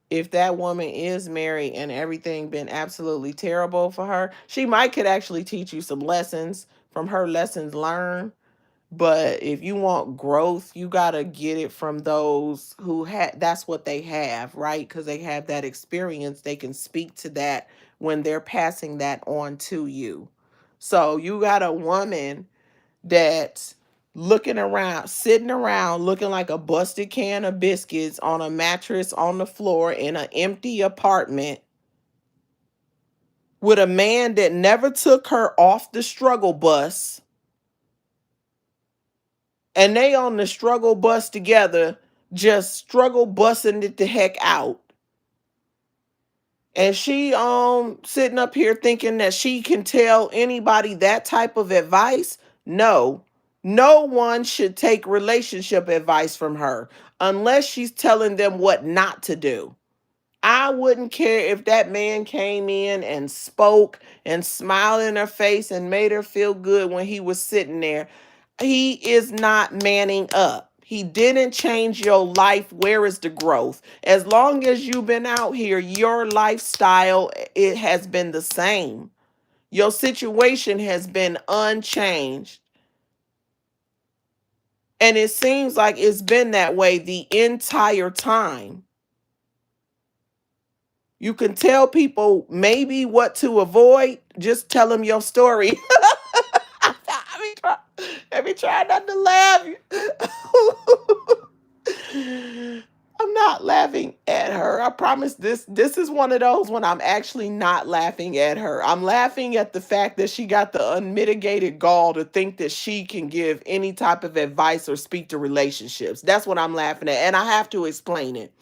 if that woman is married and everything been absolutely terrible for her, she might could actually teach you some lessons from her lessons learned. But if you want growth, you got to get it from those who had that's what they have, right? Because they have that experience. They can speak to that when they're passing that on to you. So you got a woman that's looking around, sitting around looking like a busted can of biscuits on a mattress on the floor in an empty apartment with a man that never took her off the struggle bus, and they on the struggle bus together, just struggle busting it the heck out. And she sitting up here thinking that she can tell anybody that type of advice. No. No one should take relationship advice from her unless she's telling them what not to do. I wouldn't care if that man came in and spoke and smiled in her face and made her feel good when he was sitting there. He is not manning up. He didn't change your life. Where is the growth? As long as you've been out here, your lifestyle, it has been the same. Your situation has been unchanged. And it seems like it's been that way the entire time. You can tell people maybe what to avoid. Just tell them your story. Let me try not to laugh. I'm not laughing at her. I promise this is one of those when I'm actually not laughing at her. I'm laughing at the fact that she got the unmitigated gall to think that she can give any type of advice or speak to relationships. That's what I'm laughing at. And I have to explain it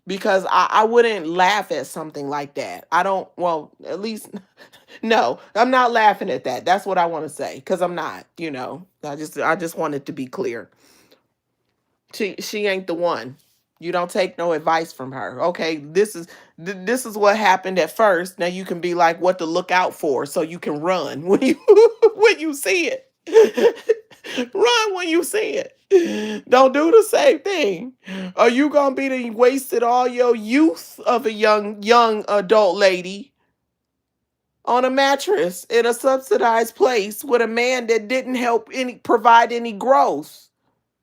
because I wouldn't laugh at something like that. I don't, well, at least, no, I'm not laughing at that. That's what I want to say because I'm not, I just want it to be clear. She ain't the one. You don't take no advice from her. Okay, this is what happened at first. Now you can be like what to look out for so you can run when you when you see it. Run when you see it. Don't do the same thing. Are you gonna be the wasted all your youth of a young adult lady on a mattress in a subsidized place with a man that didn't help any provide any growth?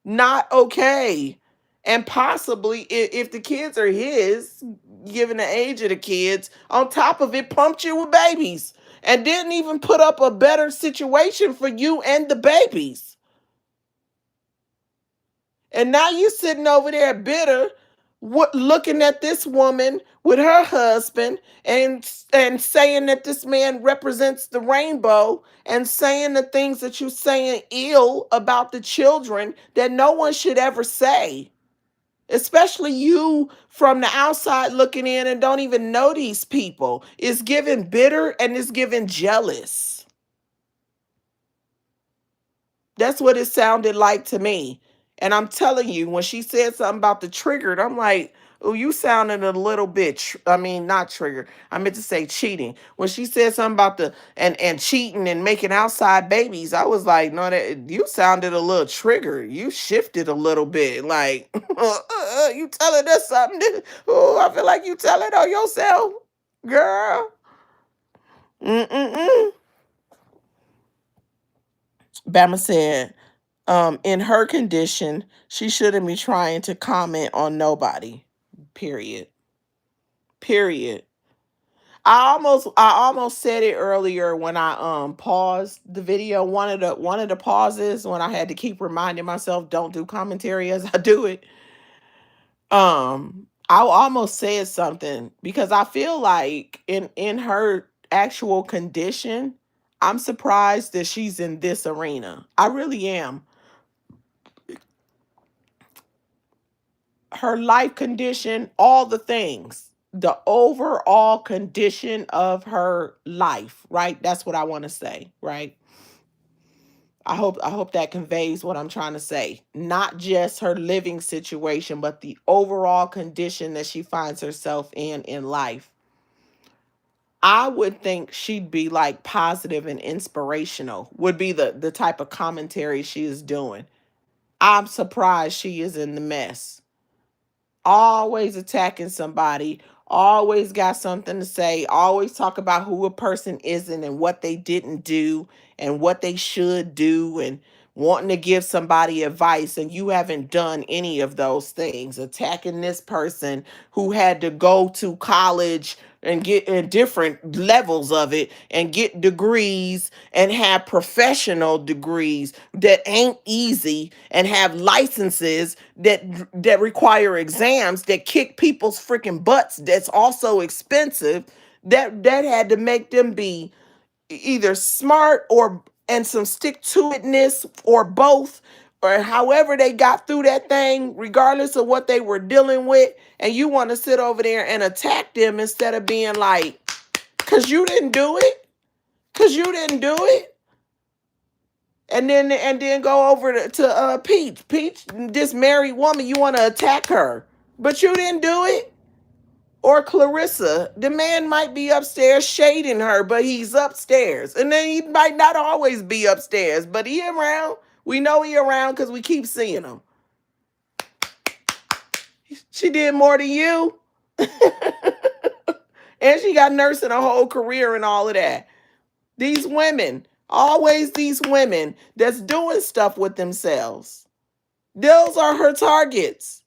Not okay. And possibly, if the kids are his, given the age of the kids, on top of it, pumped you with babies and didn't even put up a better situation for you and the babies. And now you sitting over there bitter, looking at this woman with her husband and saying that this man represents the rainbow and saying the things that you're saying ill about the children that no one should ever say. Especially you from the outside looking in and don't even know these people. It's giving bitter and it's giving jealous. That's what it sounded like to me. And I'm telling you, when she said something about the triggered, I'm like, oh, you sounded a little bit, I mean, not triggered. I meant to say cheating. When she said something about the, and cheating and making outside babies, I was like, no, that you sounded a little triggered. You shifted a little bit. Like, you telling us something? Oh, I feel like you telling on yourself, girl. Mm-mm-mm. Bama said, in her condition, she shouldn't be trying to comment on nobody. Period. Period. I almost said it earlier when I paused the video. One of the pauses when I had to keep reminding myself don't do commentary as I do it. I almost said something because I feel like in her actual condition, I'm surprised that she's in this arena. I really am. Her life condition, all the things, the overall condition of her life, right? That's what I want to say, right? I hope that conveys what I'm trying to say. Not just her living situation, but the overall condition that she finds herself in life. I would think she'd be like positive and inspirational, would be the type of commentary she is doing. I'm surprised she is in the mess. always attacking somebody, always got something to say, always talk about who a person isn't and what they didn't do and what they should do, and wanting to give somebody advice and you haven't done any of those things, attacking this person who had to go to college and get in different levels of it and get degrees and have professional degrees that ain't easy and have licenses that require exams that kick people's freaking butts, that's also expensive, that had to make them be either smart or and some stick to itness or both, or however they got through that thing regardless of what they were dealing with. And you want to sit over there and attack them instead of being like, because you didn't do it, because you didn't do it. And then go over to Peach, this married woman, you want to attack her, but you didn't do it. Or Clarissa, the man might be upstairs shading her, but he's upstairs. And then he might not always be upstairs, but he around. We know he around because we keep seeing him. She did more than you. And she got nursing a whole career and all of that. These women, always these women that's doing stuff with themselves. Those are her targets.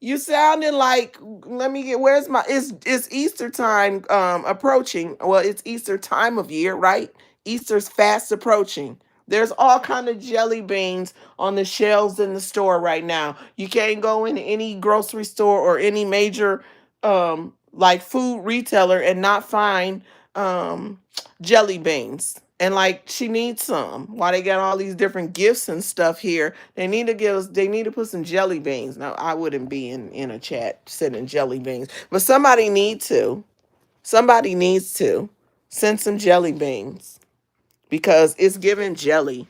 You sounding like, let me get, where's my, it's Easter time approaching. Well, it's Easter time of year, right? Easter's fast approaching. There's all kind of jelly beans on the shelves in the store right now. You can't go in any grocery store or any major like food retailer and not find um jelly beans. And like she needs some. Why they got all these different gifts and stuff here? They need to give us. They need to put some jelly beans. Now I wouldn't be in a chat sending jelly beans, but somebody need to. Somebody needs to send some jelly beans because it's giving jelly.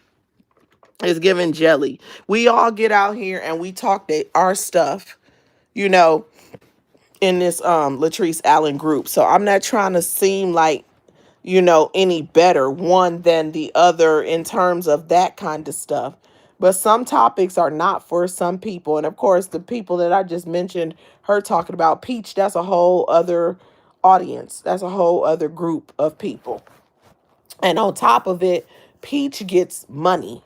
It's giving jelly. We all get out here and we talk our stuff, you know, in this Latrice Allen group. So I'm not trying to seem like, any better one than the other in terms of that kind of stuff. But some topics are not for some people. And of course, the people that I just mentioned, her talking about Peach, that's a whole other audience. That's a whole other group of people. And on top of it, Peach gets money.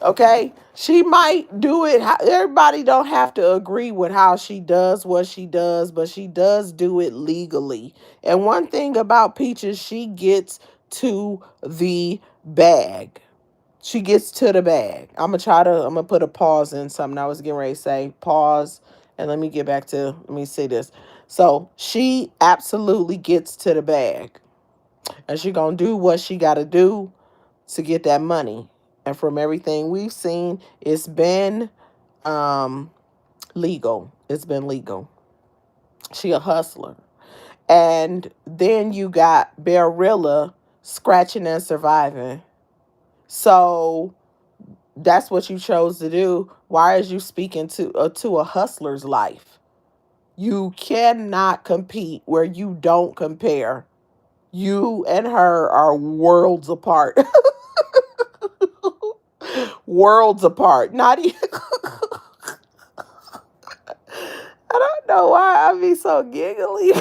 Okay, she might do it. Everybody don't have to agree with how she does what she does, but she does do it legally. And one thing about Peach is she gets to the bag. She gets to the bag. I'm gonna put a pause in something I was getting ready to say. Pause, and let me say this. So she absolutely gets to the bag, and she gonna do what she gotta do to get that money. And from everything we've seen, it's been legal. It's been legal. She a hustler. And then you got Bearilla scratching and surviving. So that's what you chose to do. Why is you speaking to a hustler's life? You cannot compete where you don't compare. You and her are worlds apart. Worlds apart. Not even. I don't know why I be so giggly.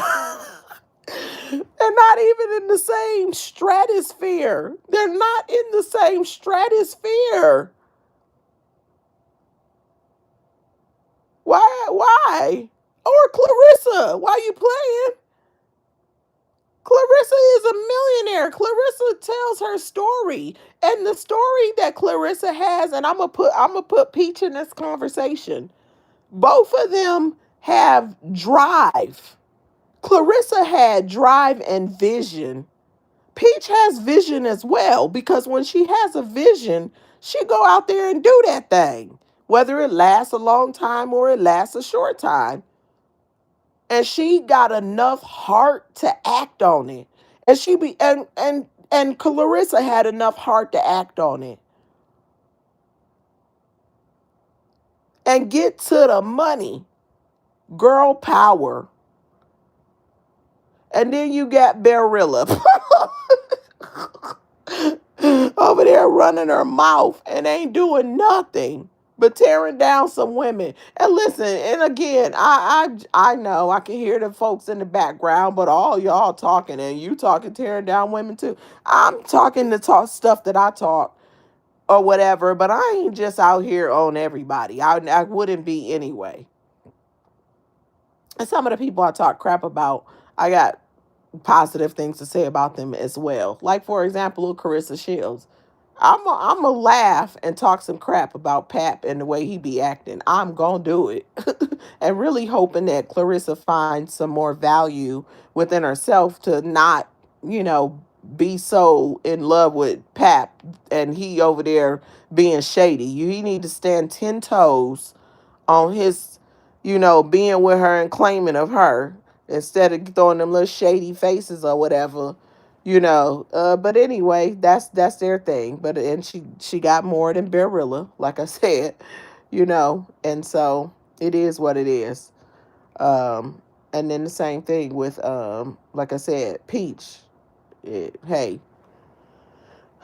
They're not even in the same stratosphere. They're not in the same stratosphere. Why? Why? Or Clarissa? Why you playing? Clarissa is a millionaire. Clarissa tells her story, and the story that Clarissa has, and I'm gonna put Peach in this conversation. Both of them have drive. Clarissa had drive and vision. Peach has vision as well, because when she has a vision, she go out there and do that thing, whether it lasts a long time or it lasts a short time. And she got enough heart to act on it. And she be and Clarissa had enough heart to act on it and get to the money. Girl power. And then you got Bearilla over there running her mouth and ain't doing nothing. but tearing down some women. And listen, and again, I know I can hear the folks in the background, but all y'all talking and you talking tearing down women too. I'm talking the talk stuff that I talk or whatever, but I ain't just out here on everybody. I wouldn't be anyway. And some of the people I talk crap about, I got positive things to say about them as well. Like, for example, Carissa Shields. I'm a laugh and talk some crap about Pap and the way he be acting. I'm going to do it. And really hoping that Clarissa finds some more value within herself to not, you know, be so in love with Pap and he over there being shady. He need to stand 10 toes on his, being with her and claiming of her instead of throwing them little shady faces or whatever, But anyway, that's their thing. But and she got more than Bearilla, like I said, and so it is what it is. And then the same thing with like I said, Peach. Hey,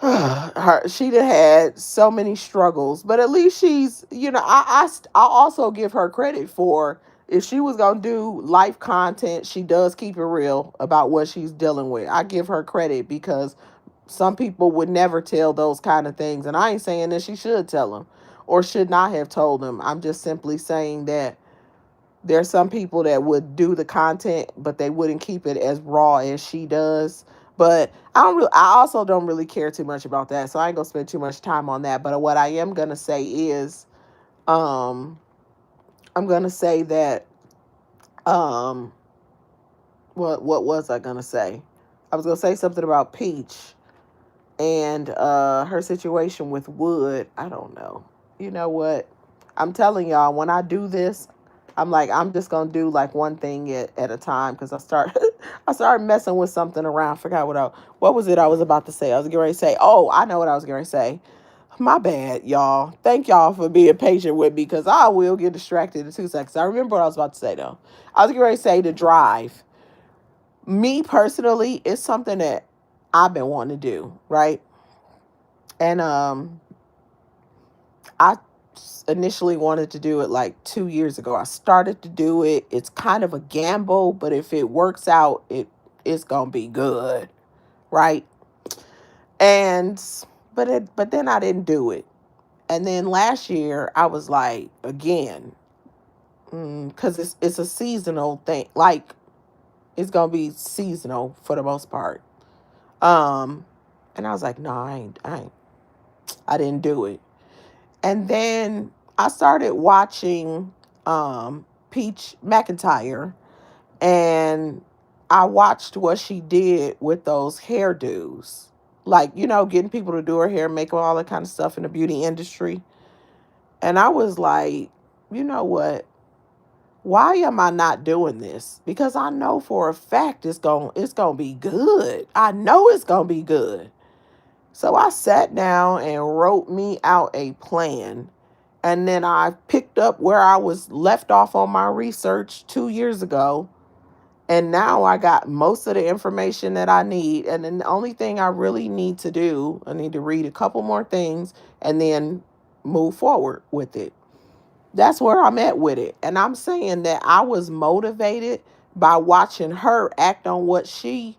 she done had so many struggles, but at least she's, I also give her credit for if she was gonna do life content, she does keep it real about what she's dealing with. I give her credit because some people would never tell those kind of things, and I ain't saying that she should tell them or should not have told them. I'm just simply saying that there's some people that would do the content, but they wouldn't keep it as raw as she does. But I also don't really care too much about that, so I ain't gonna spend too much time on that. But what I am gonna say is, um, I'm gonna say that, um, what was I gonna say? I was gonna say something about Peach and her situation with Wood. I don't know. You know what? I'm telling y'all, when I do this, I'm like, I'm just gonna do like one thing at a time because I started messing with something around. I forgot what was it I was about to say. I was getting ready to say, oh, I know what I was going to say. My bad, y'all. Thank y'all for being patient with me because I will get distracted in 2 seconds. I remember what I was about to say though. I was getting ready to say the drive. Me personally, it's something that I've been wanting to do, right? And I initially wanted to do it like 2 years ago. I started to do it. It's kind of a gamble, but if it works out, it's gonna be good, right? And but then I didn't do it. And then last year I was like, again, because it's a seasonal thing. Like it's gonna be seasonal for the most part. Um, and I was like, no, I didn't do it. And then I started watching Peach McIntyre, and I watched what she did with those hairdos. Like, getting people to do her hair, make all that kind of stuff in the beauty industry. And I was like, you know what? Why am I not doing this? Because I know for a fact it's going to be good. I know it's going to be good. So I sat down and wrote me out a plan. And then I picked up where I was left off on my research 2 years ago. And now I got most of the information that I need. And then the only thing I really need to do, I need to read a couple more things and then move forward with it. That's where I'm at with it. And I'm saying that I was motivated by watching her act on what she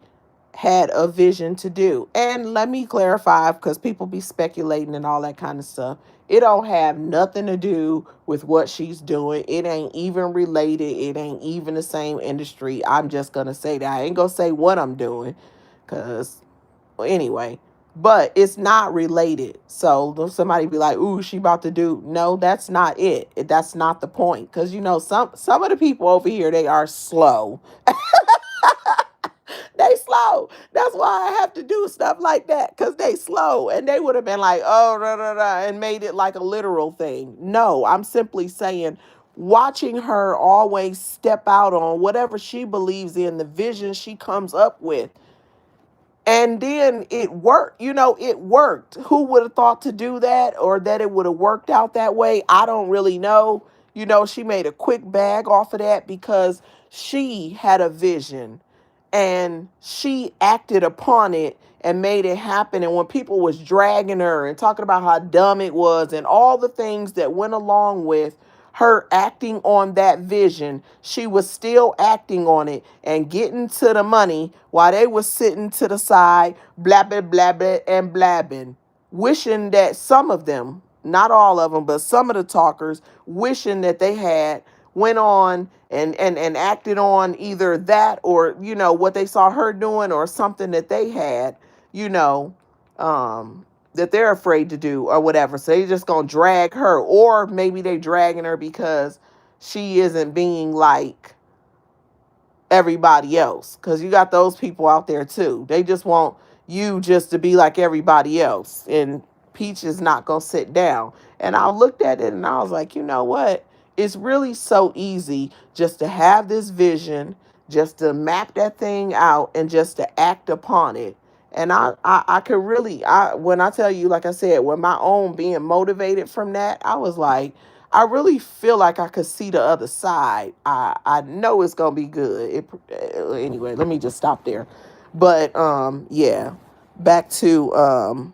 had a vision to do. And let me clarify, because people be speculating and all that kind of stuff. It don't have nothing to do with what she's doing. It ain't even related. It ain't even the same industry. I'm just going to say that. I ain't going to say what I'm doing because, well, anyway, but it's not related. So somebody be like, ooh, she about to do. No, that's not it. That's not the point. Because, some of the people over here, they are slow. They slow. That's why I have to do stuff like that because they slow. And they would have been like, oh, da, da, da, and made it like a literal thing. No, I'm simply saying watching her always step out on whatever she believes in, the vision she comes up with. And then it worked. It worked. Who would have thought to do that or that it would have worked out that way? I don't really know. She made a quick bag off of that because she had a vision and she acted upon it and made it happen. And when people was dragging her and talking about how dumb it was and all the things that went along with her acting on that vision, she was still acting on it and getting to the money while they was sitting to the side, blabbing, blabbing, and blabbing, wishing that some of them, not all of them, but some of the talkers, wishing that they had went on and acted on either that or, what they saw her doing or something that they had, you know, that they're afraid to do or whatever. So they just gonna drag her, or maybe they dragging her because she isn't being like everybody else. Because you got those people out there too. They just want you just to be like everybody else. And Peach is not gonna sit down. And I looked at it and I was like, you know what? It's really so easy just to have this vision, just to map that thing out and just to act upon it. And I could really, when I tell you, like I said, when my own being motivated from that, I was like, I really feel like I could see the other side. I know it's gonna be good. Anyway, let me just stop there. But yeah, back to all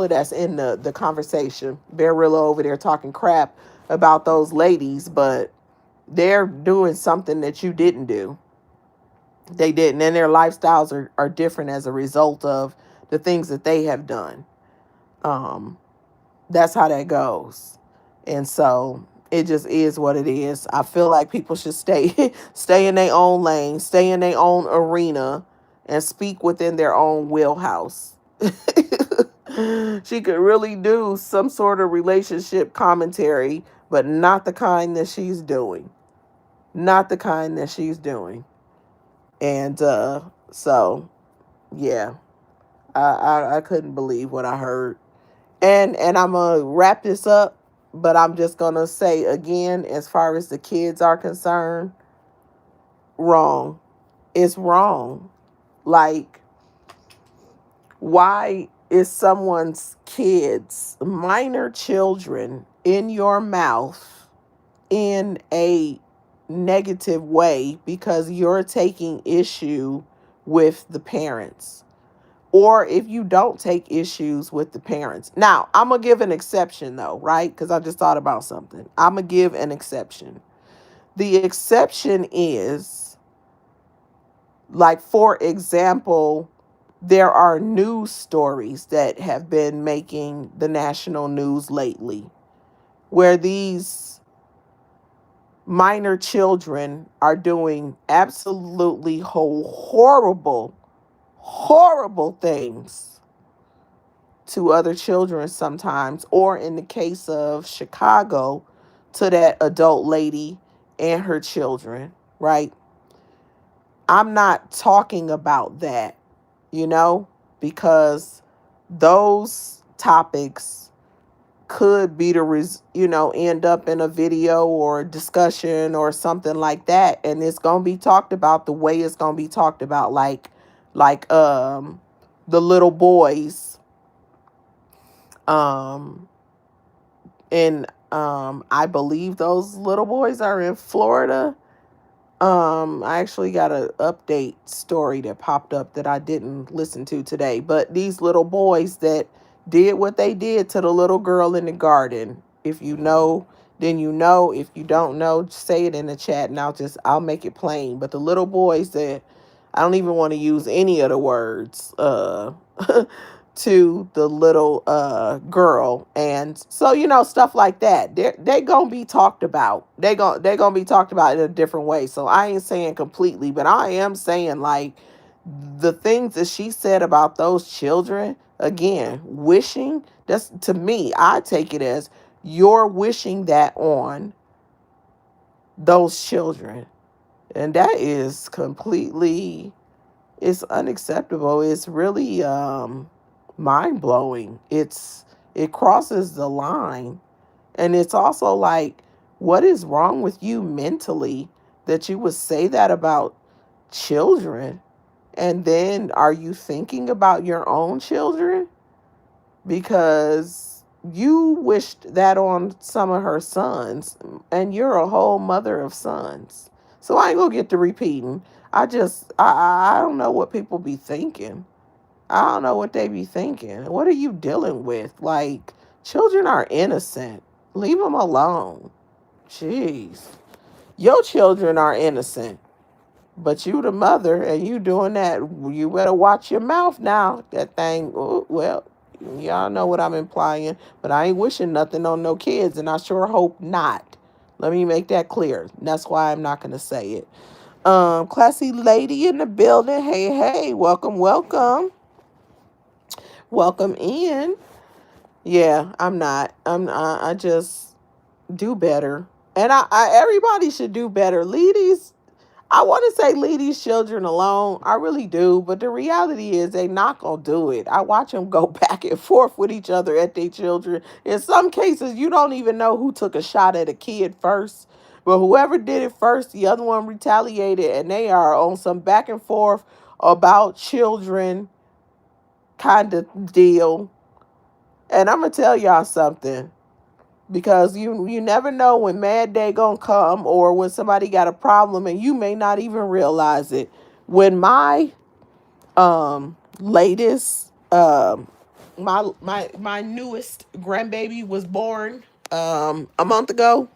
of that's in the conversation. Bearilla over there talking crap about those ladies, but they're doing something that you didn't do. They didn't, and their lifestyles are different as a result of the things that they have done. Um, that's how that goes. And so it just is what it is. I feel like people should stay stay in their own lane, stay in their own arena, and speak within their own wheelhouse. She could really do some sort of relationship commentary, but not the kind that she's doing. Not the kind that she's doing. And so yeah, I couldn't believe what I heard. And I'm gonna wrap this up, but I'm just gonna say again, as far as the kids are concerned, wrong. It's wrong. Like, why is someone's kids, minor children, in your mouth in a negative way because you're taking issue with the parents? Or if you don't take issues with the parents. Now, I'm going to give an exception though, right? Because I just thought about something. I'm going to give an exception. The exception is, like, for example, there are news stories that have been making the national news lately where these minor children are doing absolutely horrible, horrible things to other children sometimes, or in the case of Chicago, to that adult lady and her children, right? I'm not talking about that, because those topics could be end up in a video or a discussion or something like that, and it's gonna be talked about the way it's gonna be talked about, like the little boys, and I believe those little boys are in Florida. I actually got an update story that popped up that I didn't listen to today. But these little boys that did what they did to the little girl in the garden. If you know, then you know. If you don't know, say it in the chat and I'll make it plain. But the little boys that, I don't even want to use any of the words to the little girl. And so, stuff like that, they gonna be talked about. They gonna be talked about in a different way. So I ain't saying completely, but I am saying, like, the things that she said about those children, again, wishing, that's, to me, I take it as you're wishing that on those children. And that is completely, it's unacceptable. It's really mind-blowing. It crosses the line. And it's also like, what is wrong with you mentally that you would say that about children? And then are you thinking about your own children? Because you wished that on some of her sons, and you're a whole mother of sons. So I ain't gonna get to repeating. I don't know what people be thinking. I don't know what they be thinking. What are you dealing with? Like, children are innocent. Leave them alone. Jeez. Your children are innocent. But you the mother and you doing that. You better watch your mouth now. That thing, oh, well, y'all know what I'm implying. But I ain't wishing nothing on no kids, and I sure hope not. Let me make that clear. That's why I'm not going to say it. Classy lady in the building. Hey, hey, welcome, welcome. Welcome in. Yeah, I'm not. I just do better. And I everybody should do better. Ladies, I want to say leave these children alone. I really do. But the reality is they not going to do it. I watch them go back and forth with each other at their children. In some cases, you don't even know who took a shot at a kid first. But whoever did it first, the other one retaliated. And they are on some back and forth about children kind of deal. And I'm going to tell y'all something. Because you never know when mad day gonna come or when somebody got a problem and you may not even realize it. When my latest my newest grandbaby was born a month ago,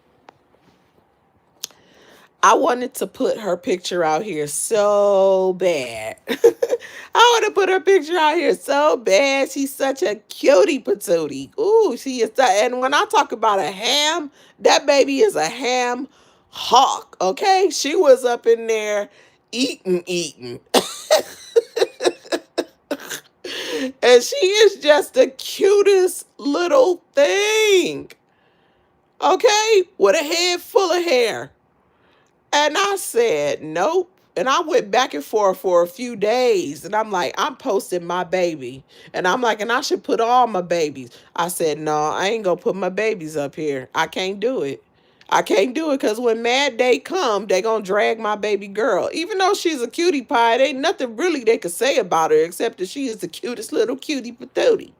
I wanted to put her picture out here so bad. I want to put her picture out here so bad. She's such a cutie patootie. Ooh, she is. And when I talk about a ham, that baby is a ham hawk. Okay, she was up in there eating. And she is just the cutest little thing. Okay, with a head full of hair. And I said, nope. And I went back and forth for a few days. And I'm like, I'm posting my baby. And I'm like, and I should put all my babies. I said, no, I ain't going to put my babies up here. I can't do it. I can't do it because when mad day come, they going to drag my baby girl. Even though she's a cutie pie, there ain't nothing really they could say about her except that she is the cutest little cutie patootie.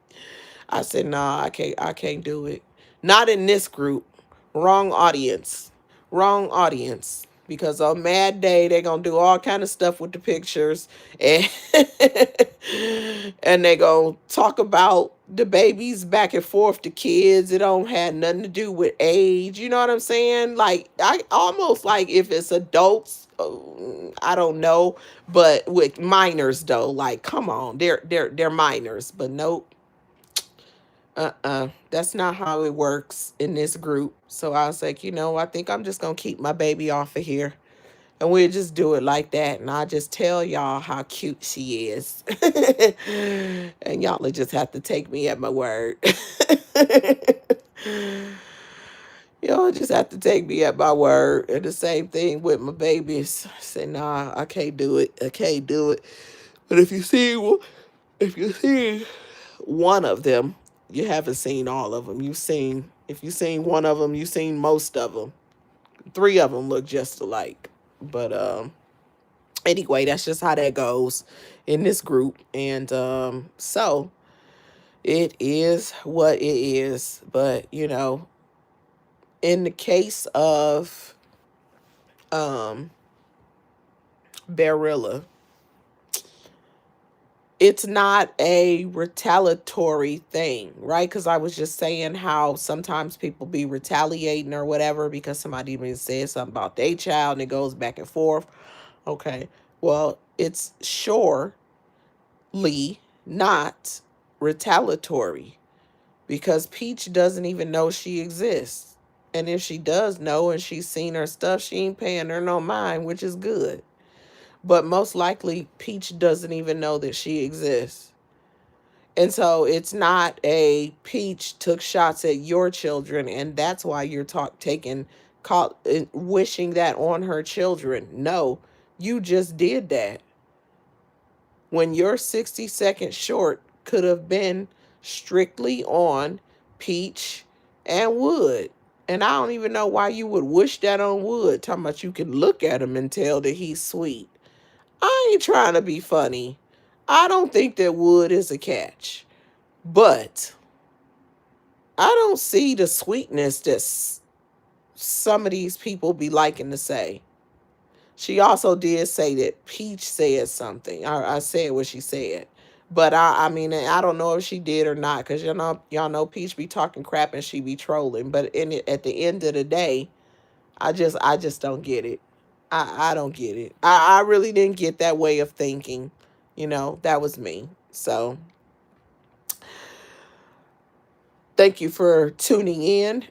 I said, nah, I can't do it. Not in this group. Wrong audience. Wrong audience. Because on Mad Day, they're gonna do all kind of stuff with the pictures, and and they gonna talk about the babies back and forth to kids. It don't have nothing to do with age. You know what I'm saying? Like I almost like if it's adults, I don't know, but with minors though, like come on, they're minors, but nope. That's not how it works in this group. So I was like, I think I'm just gonna keep my baby off of here. And we'll just do it like that. And I'll just tell y'all how cute she is. And y'all will just have to take me at my word. Y'all just have to take me at my word. And the same thing with my babies. I say, nah, I can't do it. I can't do it. But if you see one of them, you haven't seen all of them. If you've seen one of them, you've seen most of them. Three of them look just alike. But anyway, that's just how that goes in this group. And so it is what it is. But, in the case of Bearilla, it's not a retaliatory thing, right? Because I was just saying how sometimes people be retaliating or whatever because somebody even said something about their child and it goes back and forth. Okay. Well, it's surely not retaliatory because Peach doesn't even know she exists. And if she does know and she's seen her stuff, she ain't paying her no mind, which is good. But most likely, Peach doesn't even know that she exists. And so it's not a Peach took shots at your children, and that's why you're wishing that on her children. No, you just did that. When your 60-second short could have been strictly on Peach and Wood. And I don't even know why you would wish that on Wood. Talking about you can look at him and tell that he's sweet. I ain't trying to be funny. I don't think that Wood is a catch. But I don't see the sweetness that some of these people be liking to say. She also did say that Peach said something. I said what she said. But I mean, I don't know if she did or not, because y'all know Peach be talking crap and she be trolling. But at the end of the day, I just don't get it. I don't get it. I really didn't get that way of thinking. That was me. So thank you for tuning in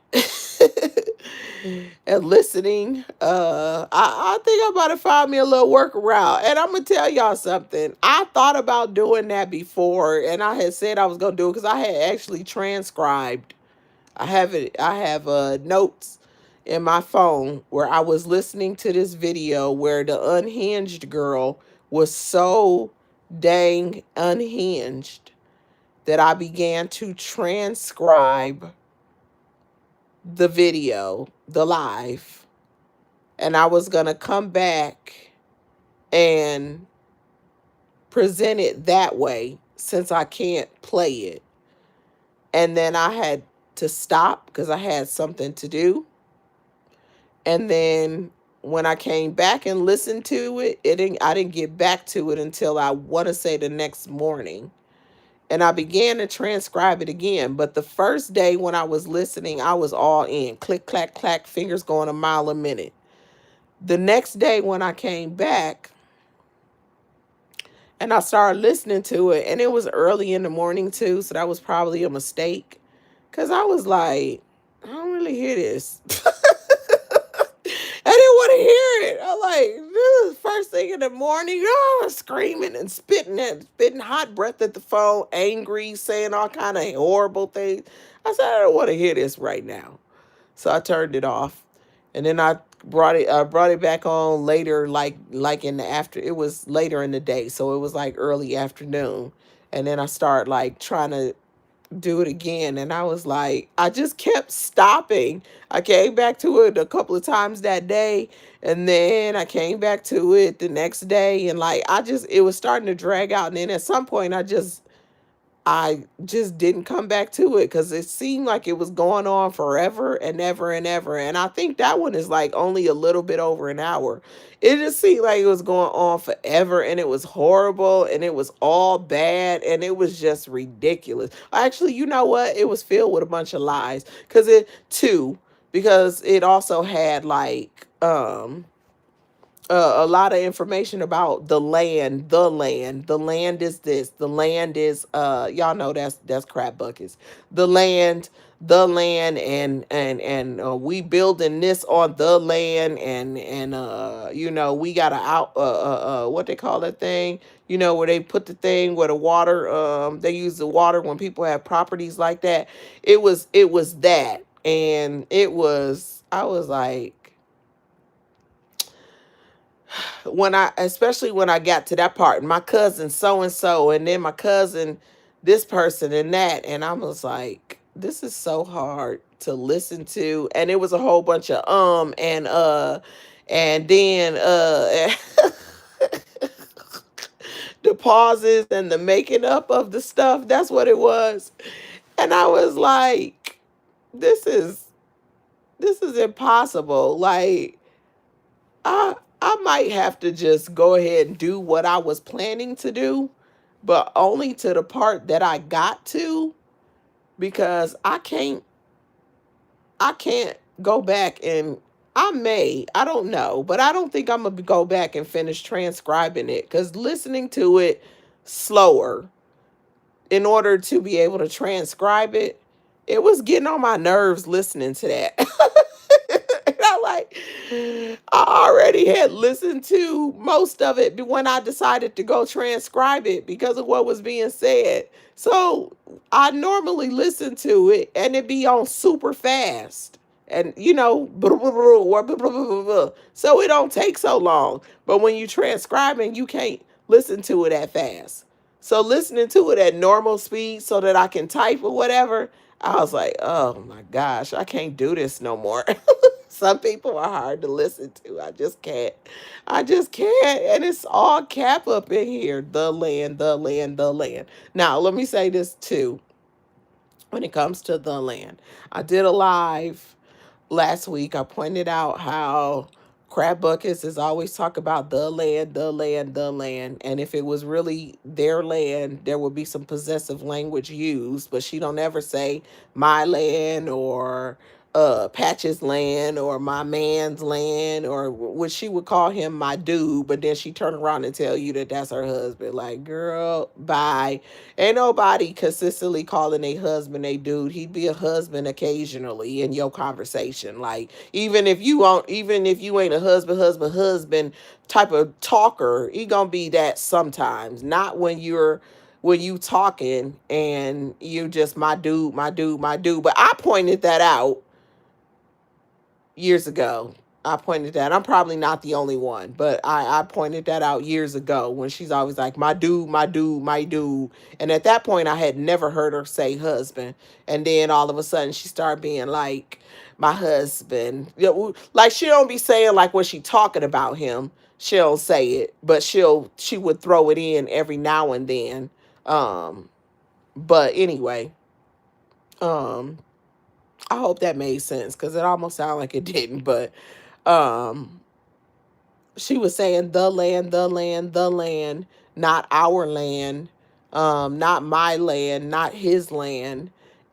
and listening. I think I'm about to find me a little workaround. And I'm gonna tell y'all something. I thought about doing that before, and I had said I was gonna do it because I had actually transcribed. I have it. I have notes in my phone where I was listening to this video where the unhinged girl was so dang unhinged that I began to transcribe the video, the live, and I was going to come back and present it that way since I can't play it. And then I had to stop because I had something to do. And then when I came back and listened to it, I didn't get back to it until I want to say the next morning. And I began to transcribe it again. But the first day when I was listening, I was all in. Click, clack, clack, fingers going a mile a minute. The next day when I came back and I started listening to it, and it was early in the morning too, so that was probably a mistake. Because I was like, I don't really hear this. I didn't want to hear it. I'm like, this is first thing in the morning, oh, screaming and spitting hot breath at the phone, angry, saying all kind of horrible things. I said, I don't want to hear this right now. So I turned it off. And then I brought it back on later, like in the after, it was later in the day. So it was like early afternoon. And then I started like trying to do it again, and I was like, I just kept stopping. I came back to it a couple of times that day, and then I came back to it the next day, and like it was starting to drag out. And then at some point I just didn't come back to it because it seemed like it was going on forever and ever and ever. And I think that one is like only a little bit over an hour. It just seemed like it was going on forever, and it was horrible, and it was all bad, and it was just ridiculous. Actually, you know what? It was filled with a bunch of lies because it also had like a lot of information about the land is this, the land is y'all know that's crap buckets, the land and we building this on the land, and we got a out what they call that thing, where they put the thing where the water, they use the water when people have properties like that. It was that, and I was like, especially when I got to that part, my cousin so and so, and then my cousin this person and that, and I was like, this is so hard to listen to, and it was a whole bunch of and then the pauses and the making up of the stuff. That's what it was, and I was like, this is impossible. Like, I might have to just go ahead and do what I was planning to do, but only to the part that I got to, because I can't go back, and I don't know, but I don't think I'm gonna go back and finish transcribing it, because listening to it slower in order to be able to transcribe it, it was getting on my nerves listening to that. And I already had listened to most of it when I decided to go transcribe it because of what was being said. So I normally listen to it and it be on super fast. And so it don't take so long. But when you transcribing, you can't listen to it that fast. So listening to it at normal speed so that I can type or whatever, I was like, oh my gosh, I can't do this no more. Some people are hard to listen to. I just can't. I just can't. And it's all cap up in here. The land, the land, the land. Now, let me say this too. When it comes to the land, I did a live last week. I pointed out how Crab buckets is always talk about the land, the land, the land. And if it was really their land, there would be some possessive language used, but she don't ever say my land or Patch's land or my man's land, or what she would call him my dude, but then she turn around and tell you that that's her husband. Like, girl, bye. Ain't nobody consistently calling a husband a dude. He'd be a husband occasionally in your conversation. Like, even if you ain't a husband type of talker, he gonna be that sometimes. Not when you talking and you just my dude, my dude, my dude. But I pointed that out years ago. I pointed that. I'm probably not the only one, but I pointed that out years ago when she's always like, my dude, my dude, my dude. And at that point, I had never heard her say husband. And then all of a sudden, she started being like, my husband. Like, she don't be saying, like, when she talking about him, she don't say it, but she would throw it in every now and then. Um, but anyway, um, I hope that made sense because it almost sounded like it didn't, but um she was saying the land, the land, the land, not our land, not my land, not his land.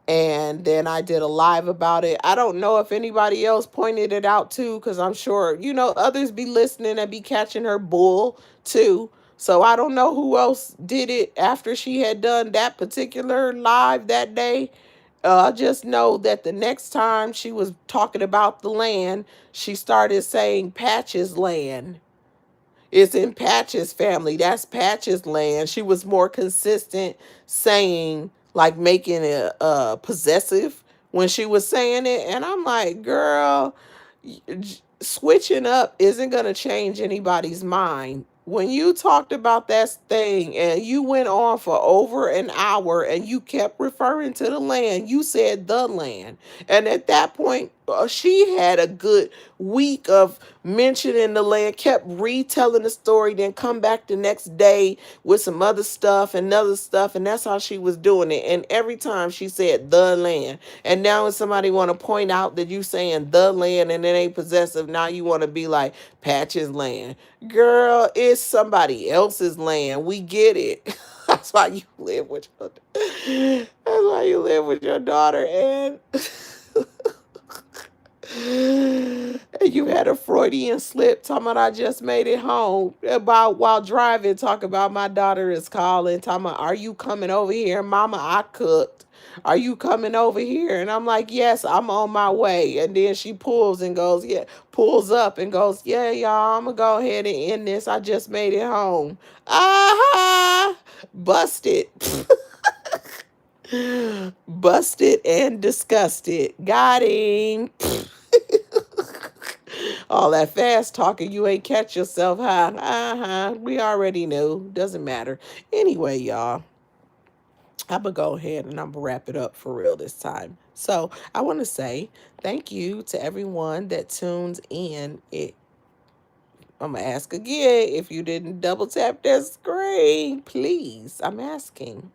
And then I did a live about it. I don't know if anybody else pointed it out too, because I'm sure, others be listening and be catching her bull too. So I don't know who else did it after she had done that particular live that day. I just know that the next time she was talking about the land, she started saying Patch's land. It's in Patch's family. That's Patch's land. She was more consistent saying, like, making it possessive when she was saying it. And I'm like, girl, switching up isn't going to change anybody's mind. When you talked about that thing and you went on for over an hour and you kept referring to the land, you said the land. And at that point, she had a good week of mentioning the land, kept retelling the story, then come back the next day with some other stuff and other stuff. And that's how she was doing it. And every time she said the land. And now when somebody want to point out that you saying the land and it ain't possessive, now you want to be like Patch's land. Girl, it's somebody else's land. We get it. That's why you live with your That's why you live with your daughter. And and you had a Freudian slip talking about I just made it home about while driving, talk about my daughter is calling, talking about, are you coming over here? Mama, I cooked. Are you coming over here? And I'm like, yes, I'm on my way. And then she pulls and goes, yeah, pulls up and goes, yeah, y'all, I'm gonna go ahead and end this. I just made it home. Aha! Busted. Busted and disgusted. Got him. All that fast talking, you ain't catch yourself, huh? Uh-huh. We already knew. Doesn't matter. Anyway, y'all, I'm going to go ahead and I'm going to wrap it up for real this time. So I want to say thank you to everyone that tunes in. I'm going to ask again, if you didn't double tap that screen, please, I'm asking.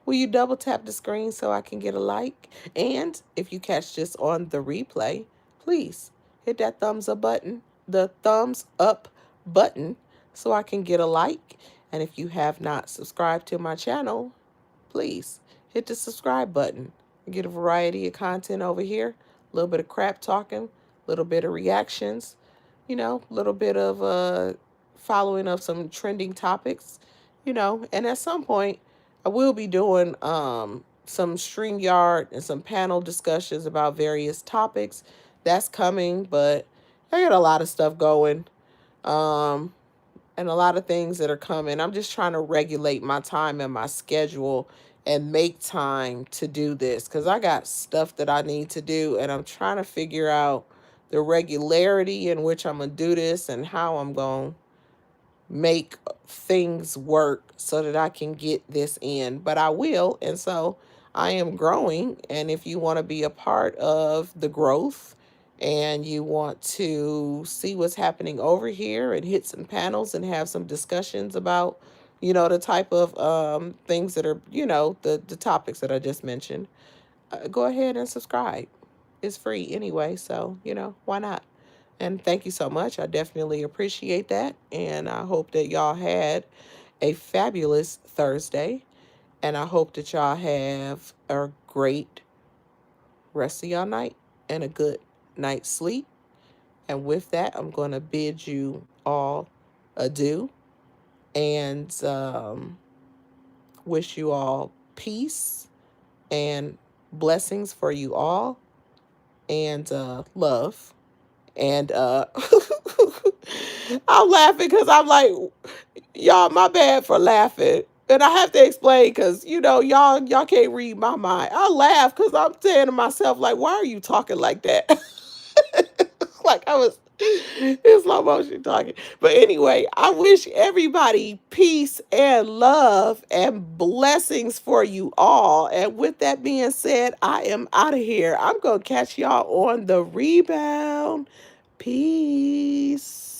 Will you double tap the screen so I can get a like? And if you catch this on the replay, please hit that thumbs up button so I can get a like. And if you have not subscribed to my channel, please hit the subscribe button. You get a variety of content over here, a little bit of crap talking, a little bit of reactions, a little bit of following of some trending topics, and at some point I will be doing some StreamYard and some panel discussions about various topics. That's coming, but I got a lot of stuff going. Um, and a lot of things that are coming. I'm just trying to regulate my time and my schedule and make time to do this because I got stuff that I need to do, and I'm trying to figure out the regularity in which I'm going to do this and how I'm going to make things work so that I can get this in. But I will, and so I am growing, and if you want to be a part of the growth and you want to see what's happening over here and hit some panels and have some discussions about, the type of things that are, the topics that I just mentioned, go ahead and subscribe. It's free anyway, so, why not? And thank you so much. I definitely appreciate that. And I hope that y'all had a fabulous Thursday. And I hope that y'all have a great rest of y'all night and a good night's sleep. And with that, I'm going to bid you all adieu and wish you all peace and blessings for you all and love. And I'm laughing because I'm like, y'all, my bad for laughing. And I have to explain because y'all can't read my mind. I laugh because I'm saying to myself, like, why are you talking like that? Like I was in slow motion talking. But anyway, I wish everybody peace and love and blessings for you all. And with that being said, I am out of here. I'm gonna catch y'all on the rebound. Peace.